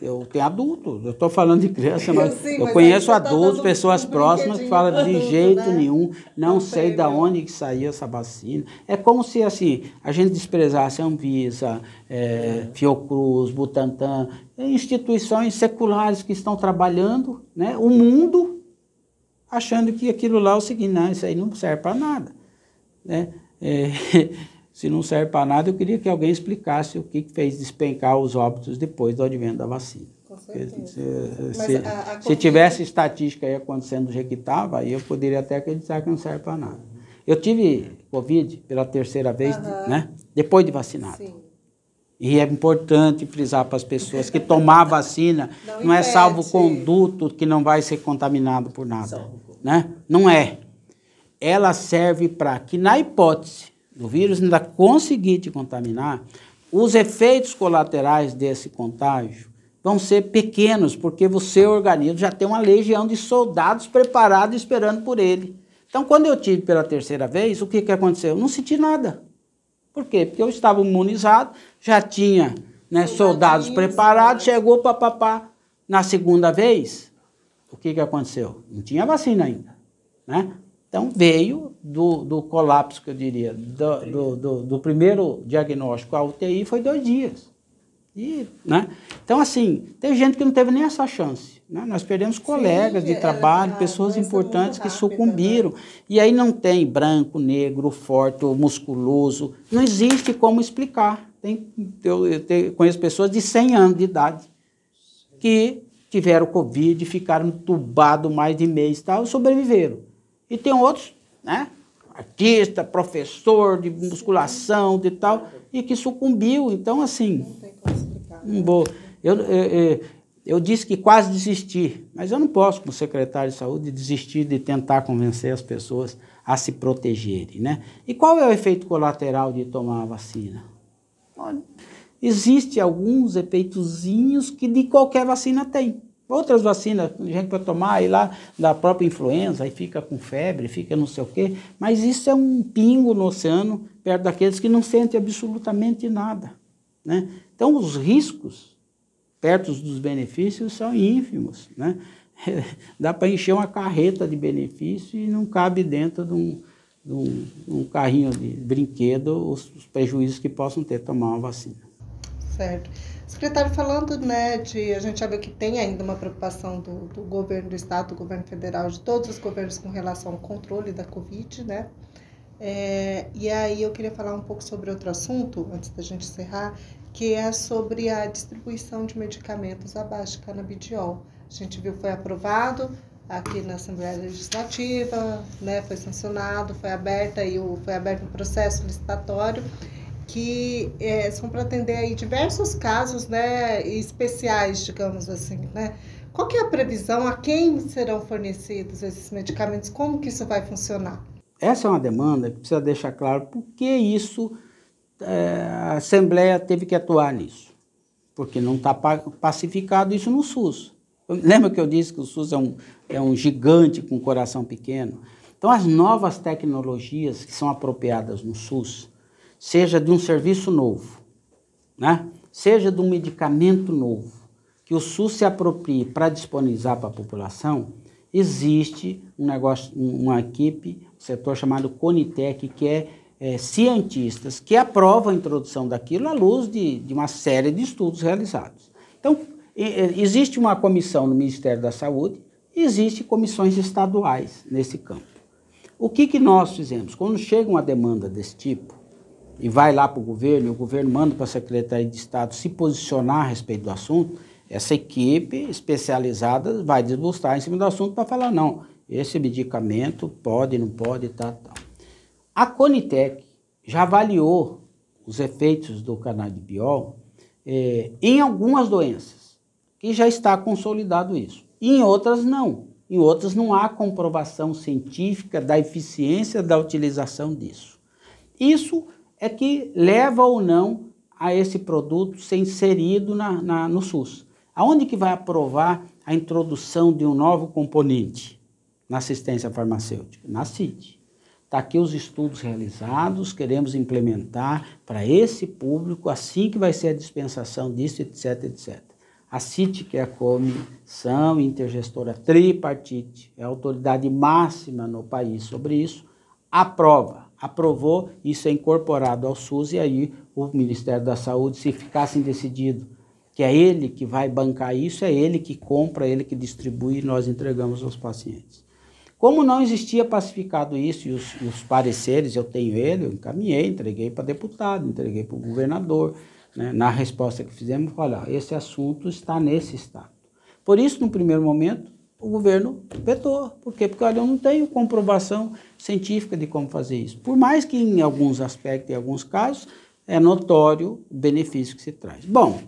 Eu tenho adulto, eu estou falando de criança, mas eu conheço adultos, pessoas próximas que falam de jeito nenhum, não sei de onde que saiu essa vacina. É como se assim, a gente desprezasse a Anvisa, Fiocruz, Butantan, instituições seculares que estão trabalhando, né, o mundo, achando que aquilo lá é o seguinte, não, isso aí não serve para nada, né? Se não serve para nada, eu queria que alguém explicasse o que fez despencar os óbitos depois do advento da vacina. Com certeza. Se tivesse estatística aí acontecendo do jeito que estava, aí eu poderia até acreditar que não serve para nada. Eu tive Covid pela terceira vez, né? Depois de vacinado. Sim. E é importante frisar para as pessoas que tomar a vacina não é salvo-conduto que não vai ser contaminado por nada, né? Não é. Ela serve para que, na hipótese do vírus ainda conseguir te contaminar, os efeitos colaterais desse contágio vão ser pequenos, porque o seu organismo já tem uma legião de soldados preparados esperando por ele. Então, quando eu tive pela terceira vez, o que aconteceu? Eu não senti nada. Por quê? Porque eu estava imunizado, já tinha, né, soldados preparados, chegou papapá. Na segunda vez, o que aconteceu? Não tinha vacina ainda, né? Então, veio do colapso, que eu diria, do primeiro diagnóstico à UTI foi 2 dias. Né? Então, assim, tem gente que não teve nem essa chance. Né? Nós perdemos colegas de trabalho, pessoas importantes que sucumbiram. Né? E aí não tem branco, negro, forte ou musculoso. Não existe como explicar. Eu conheço pessoas de 100 anos de idade que tiveram Covid, ficaram entubados mais de mês e tal, sobreviveram. E tem outros, né? Artista, professor de musculação, de tal, e que sucumbiu. Então, assim, não tem como explicar. Eu disse que quase desisti, mas eu não posso, como secretário de saúde, desistir de tentar convencer as pessoas a se protegerem, né? E qual é o efeito colateral de tomar a vacina? Existem alguns efeitozinhos que de qualquer vacina tem. Outras vacinas, a gente pode tomar aí lá da própria influenza, aí fica com febre, fica não sei o quê, mas isso é um pingo no oceano perto daqueles que não sentem absolutamente nada, né? Então, os riscos perto dos benefícios são ínfimos, né? Dá para encher uma carreta de benefício e não cabe dentro de um carrinho de brinquedo os prejuízos que possam ter tomar uma vacina. Certo. Secretário, falando, né, a gente sabe que tem ainda uma preocupação do governo do estado, do governo federal, de todos os governos com relação ao controle da Covid, né? E aí eu queria falar um pouco sobre outro assunto, antes da gente encerrar, que é sobre a distribuição de medicamentos abaixo de canabidiol. A gente viu, foi aprovado aqui na Assembleia Legislativa, né, foi sancionado, foi aberto um processo licitatório, que são para atender aí diversos casos, né, especiais, digamos assim, né? Qual que é a previsão? A quem serão fornecidos esses medicamentos? Como que isso vai funcionar? Essa é uma demanda que precisa deixar claro por que isso, a Assembleia teve que atuar nisso. Porque não está pacificado isso no SUS. Lembra que eu disse que o SUS é um gigante com coração pequeno? Então, as novas tecnologias que são apropriadas no SUS, seja de um serviço novo, né? Seja de um medicamento novo, que o SUS se aproprie para disponibilizar para a população, existe uma equipe, um setor chamado Conitec, que é cientistas que aprovam a introdução daquilo à luz de uma série de estudos realizados. Então, existe uma comissão no Ministério da Saúde e existem comissões estaduais nesse campo. O que nós fizemos? Quando chega uma demanda desse tipo, e vai lá para o governo, e o governo manda para a Secretaria de Estado se posicionar a respeito do assunto, essa equipe especializada vai desbustar em cima do assunto para falar, não, esse medicamento pode, não pode, tal. A Conitec já avaliou os efeitos do canabidiol em algumas doenças, que já está consolidado isso. E em outras não. Em outras não há comprovação científica da eficiência da utilização disso. Isso é que leva ou não a esse produto ser inserido no SUS. Aonde que vai aprovar a introdução de um novo componente na assistência farmacêutica? Na CIT. Está aqui os estudos realizados, queremos implementar para esse público, assim que vai ser a dispensação disso, etc, etc. A CIT, que é a Comissão Intergestora Tripartite, é a autoridade máxima no país sobre isso, aprovou, isso é incorporado ao SUS, e aí o Ministério da Saúde, se ficassem decidido que é ele que vai bancar isso, é ele que compra, é ele que distribui e nós entregamos aos pacientes. Como não existia pacificado isso e os pareceres, eu tenho ele, eu encaminhei, entreguei para deputado, entreguei para o governador, né? Na resposta que fizemos, olha, esse assunto está nesse estado. Por isso, no primeiro momento, o governo vetou. Por quê? Porque olha, eu não tenho comprovação científica de como fazer isso. Por mais que em alguns aspectos, em alguns casos, é notório o benefício que se traz. Bom,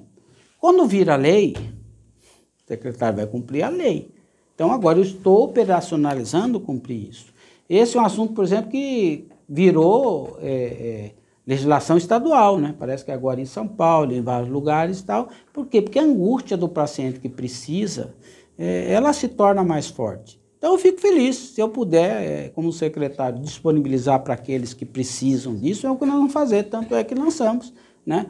quando vira lei, o secretário vai cumprir a lei. Então, agora eu estou operacionalizando cumprir isso. Esse é um assunto, por exemplo, que virou legislação estadual, né? Parece que agora em São Paulo, em vários lugares e tal. Por quê? Porque a angústia do paciente que precisa, ela se torna mais forte. Então, eu fico feliz se eu puder, como secretário, disponibilizar para aqueles que precisam disso, é o que nós vamos fazer. Tanto é que lançamos, né?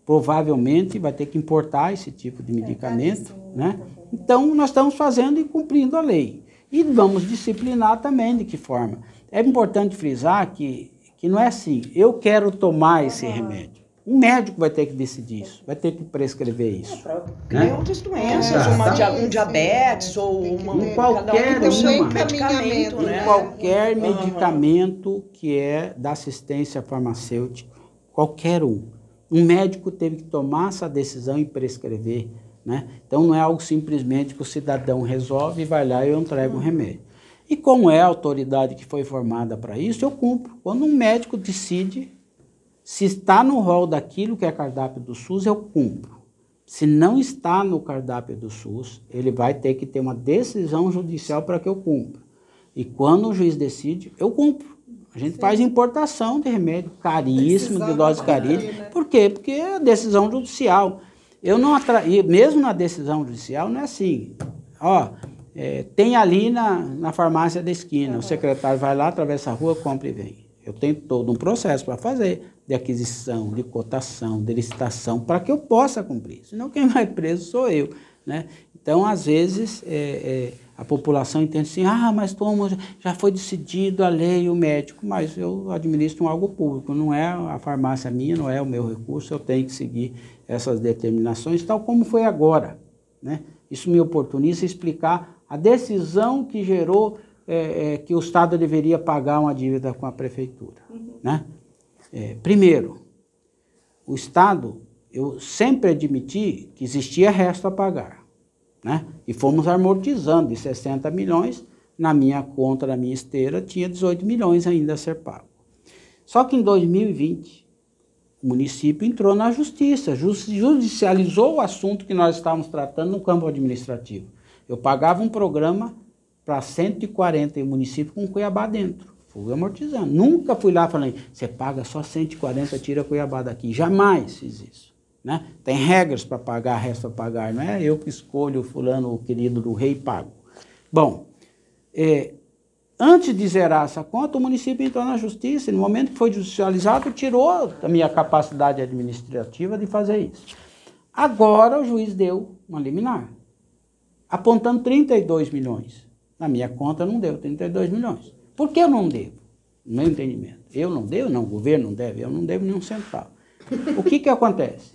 Provavelmente vai ter que importar esse tipo de medicamento, né? Então, nós estamos fazendo e cumprindo a lei. E vamos disciplinar também de que forma. É importante frisar que não é assim, eu quero tomar esse remédio. Um médico vai ter que decidir isso, vai ter que prescrever isso. Tem outras doenças, um diabetes ou qualquer medicamento, né? Qualquer medicamento que é da assistência farmacêutica, qualquer um. Um médico teve que tomar essa decisão e prescrever, né? Então não é algo simplesmente que o cidadão resolve e vai lá e eu entrego um remédio. E como é a autoridade que foi formada para isso, eu cumpro. Quando um médico decide, se está no rol daquilo que é cardápio do SUS, eu cumpro. Se não está no cardápio do SUS, ele vai ter que ter uma decisão judicial para que eu cumpra. E quando o juiz decide, eu cumpro. A gente faz importação de remédio caríssimo, de dose caríssima. Né? Por quê? Porque é decisão judicial. Eu não e mesmo na decisão judicial não é assim. Ó, tem ali na farmácia da esquina, o secretário vai lá, atravessa a rua, compra e vem. Eu tenho todo um processo para fazer, de aquisição, de cotação, de licitação, para que eu possa cumprir. Senão quem vai preso sou eu, né? Então, às vezes, a população entende assim, mas como já foi decidido a lei, o médico, mas eu administro algo público, não é a farmácia minha, não é o meu recurso, eu tenho que seguir essas determinações, tal como foi agora, né? Isso me oportuniza explicar a decisão que gerou que o Estado deveria pagar uma dívida com a Prefeitura, né? Primeiro, o Estado, eu sempre admiti que existia resto a pagar, né? E fomos amortizando de 60 milhões, na minha conta, na minha esteira, tinha 18 milhões ainda a ser pago. Só que em 2020, o município entrou na justiça, judicializou o assunto que nós estávamos tratando no campo administrativo. Eu pagava um programa para 140 municípios com Cuiabá dentro. Fui amortizando. Nunca fui lá falando, você paga só 140, tira Cuiabá daqui. Jamais fiz isso, né? Tem regras para pagar, resto a pagar. Não é eu que escolho o fulano, o querido do rei, pago. Bom, antes de zerar essa conta, o município entrou na justiça. No momento que foi judicializado, tirou a minha capacidade administrativa de fazer isso. Agora o juiz deu uma liminar, apontando 32 milhões. Na minha conta não deu 32 milhões. Por que eu não devo? No meu entendimento. Eu não devo? Não, o governo não deve. Eu não devo nem um centavo. O que acontece?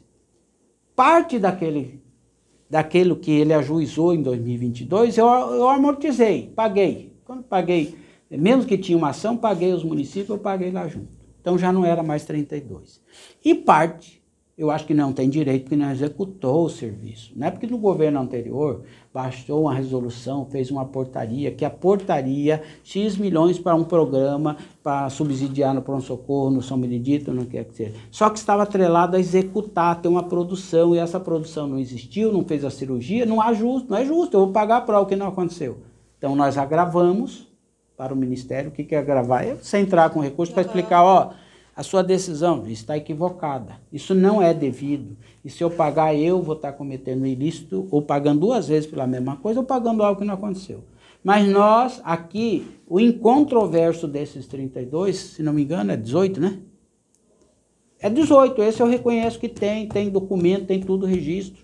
Parte daquilo que ele ajuizou em 2022, eu amortizei, paguei. Quando paguei, mesmo que tinha uma ação, paguei os municípios, eu paguei lá junto. Então já não era mais 32. E parte, eu acho que não tem direito, porque não executou o serviço. Não é porque no governo anterior baixou uma resolução, fez uma portaria, que a portaria, X milhões para um programa, para subsidiar no pronto-socorro, no São Benedito, não quer que seja. Só que estava atrelado a executar, ter uma produção, e essa produção não existiu, não fez a cirurgia, não é justo, eu vou pagar para o que não aconteceu. Então nós agravamos para o Ministério. O que é agravar? É você entrar com recurso para explicar, a sua decisão está equivocada. Isso não é devido. E se eu pagar, eu vou estar cometendo ilícito, ou pagando 2 vezes pela mesma coisa, ou pagando algo que não aconteceu. Mas nós, aqui, o incontroverso desses 32, se não me engano, é 18, né? É 18. Esse eu reconheço que tem documento, tem tudo, registro.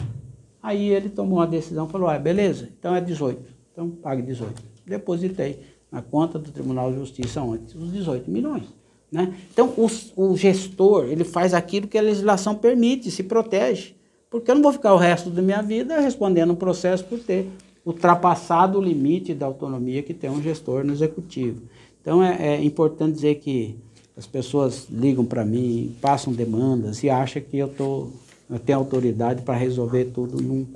Aí ele tomou uma decisão, falou, beleza, então é 18. Então pague 18. Depositei na conta do Tribunal de Justiça ontem os 18 milhões. Né? Então, o gestor, ele faz aquilo que a legislação permite, se protege. Porque eu não vou ficar o resto da minha vida respondendo um processo por ter ultrapassado o limite da autonomia que tem um gestor no executivo. Então, é importante dizer que as pessoas ligam para mim, passam demandas e acham que eu tenho autoridade para resolver tudo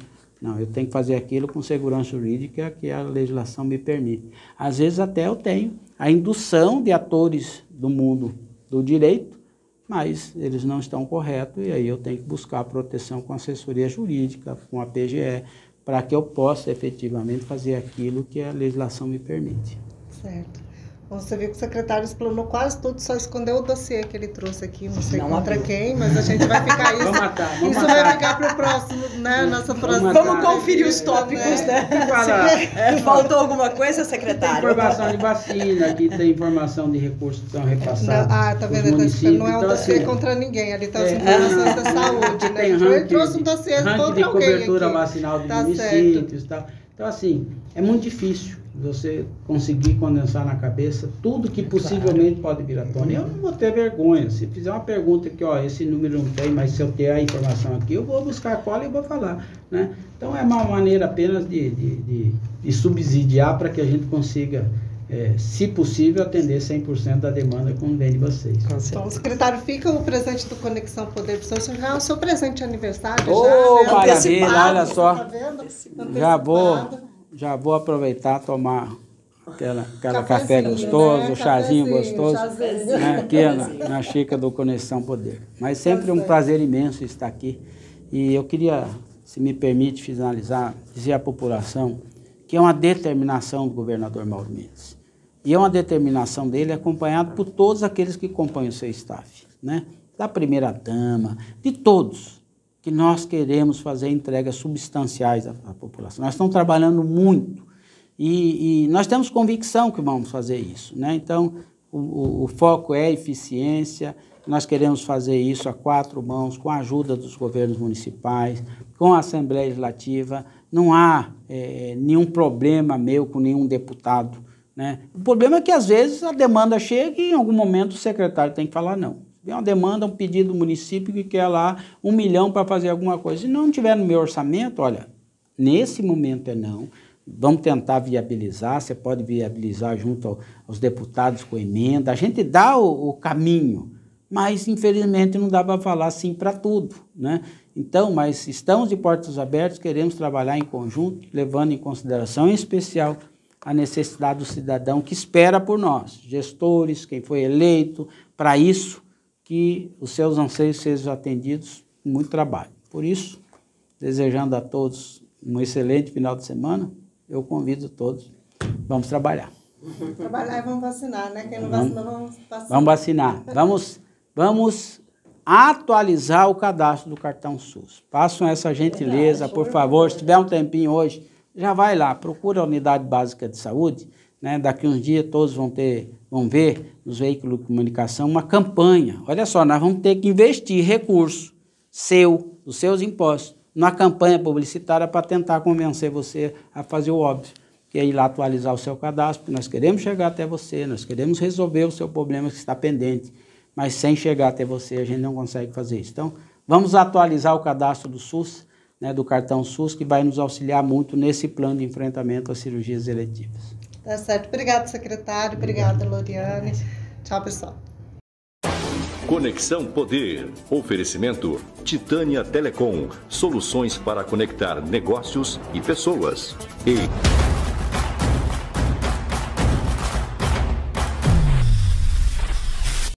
Não, eu tenho que fazer aquilo com segurança jurídica que a legislação me permite. Às vezes até eu tenho a indução de atores do mundo do direito, mas eles não estão corretos e aí eu tenho que buscar a proteção com assessoria jurídica, com a PGE, para que eu possa efetivamente fazer aquilo que a legislação me permite. Certo. Você viu que o secretário explanou quase tudo, só escondeu o dossiê que ele trouxe aqui, não sei contra quem, mas a gente vai ficar isso. Vamos vai ficar para o próximo, né? Nossa próxima. Vamos conferir os tópicos, né? Faltou alguma coisa, secretário? Tem informação de vacina, aqui tem informação de recursos que são repassados. Tá vendo? Não é um dossiê contra ninguém, ali estão as informações da saúde, né? Ele trouxe um dossiê contra alguém. De cobertura vacinal de municípios e tal. Então, assim, é muito difícil. você conseguir condensar na cabeça tudo que possivelmente pode vir à tona. Eu não vou ter vergonha. Se fizer uma pergunta que, ó, esse número não tem, mas se eu ter a informação aqui, eu vou buscar a cola e vou falar, né? Então é uma maneira apenas de subsidiar para que a gente consiga, se possível, atender 100% da demanda como vem de vocês. Então, secretário, fica o presente do Conexão Poder para o senhor. Já é o seu presente de aniversário. Maravilha, olha só. Tá vendo? Já vou aproveitar e tomar aquela café gostoso, né? Chazinho gostoso, né? Aqui na xícara do Conexão Poder. Mas sempre um prazer imenso estar aqui. E eu queria, se me permite finalizar, dizer à população que é uma determinação do governador Mauro Mendes. E é uma determinação dele acompanhada por todos aqueles que compõem o seu staff, né? Da primeira-dama, de todos, que nós queremos fazer entregas substanciais à população. Nós estamos trabalhando muito e nós temos convicção que vamos fazer isso, né? Então, o foco é eficiência. Nós queremos fazer isso a 4 mãos, com a ajuda dos governos municipais, com a Assembleia Legislativa. Não há nenhum problema meu com nenhum deputado, né? O problema é que, às vezes, a demanda chega e, em algum momento, o secretário tem que falar não. Vem uma demanda, um pedido do município que quer lá 1 milhão para fazer alguma coisa. Se não tiver no meu orçamento, olha, nesse momento não. Vamos tentar viabilizar, você pode viabilizar junto aos deputados com emenda. A gente dá o caminho, mas, infelizmente, não dá para falar sim para tudo, né? Então, mas estamos de portas abertas, queremos trabalhar em conjunto, levando em consideração, em especial, a necessidade do cidadão que espera por nós, gestores, quem foi eleito, para isso, que os seus anseios sejam atendidos com muito trabalho. Por isso, desejando a todos um excelente final de semana, eu convido todos, vamos trabalhar. Trabalhar e vamos vacinar, né? Quem não vacinou, vamos vacinar. Vamos vacinar. Vamos atualizar o cadastro do cartão SUS. Façam essa gentileza, por favor. Se tiver um tempinho hoje, já vai lá, procura a unidade básica de saúde, né? Daqui uns dias todos vão ver nos veículos de comunicação uma campanha. Olha só, nós vamos ter que investir recurso dos seus impostos, numa campanha publicitária para tentar convencer você a fazer o óbvio, que é ir lá atualizar o seu cadastro, porque nós queremos chegar até você, nós queremos resolver o seu problema que está pendente, mas sem chegar até você a gente não consegue fazer isso. Então, vamos atualizar o cadastro do SUS, né, do cartão SUS, que vai nos auxiliar muito nesse plano de enfrentamento às cirurgias eletivas. Tá certo. Obrigado, secretário. Obrigada, Loriane. Tchau, pessoal. Conexão Poder. Oferecimento Titânia Telecom. Soluções para conectar negócios e pessoas. E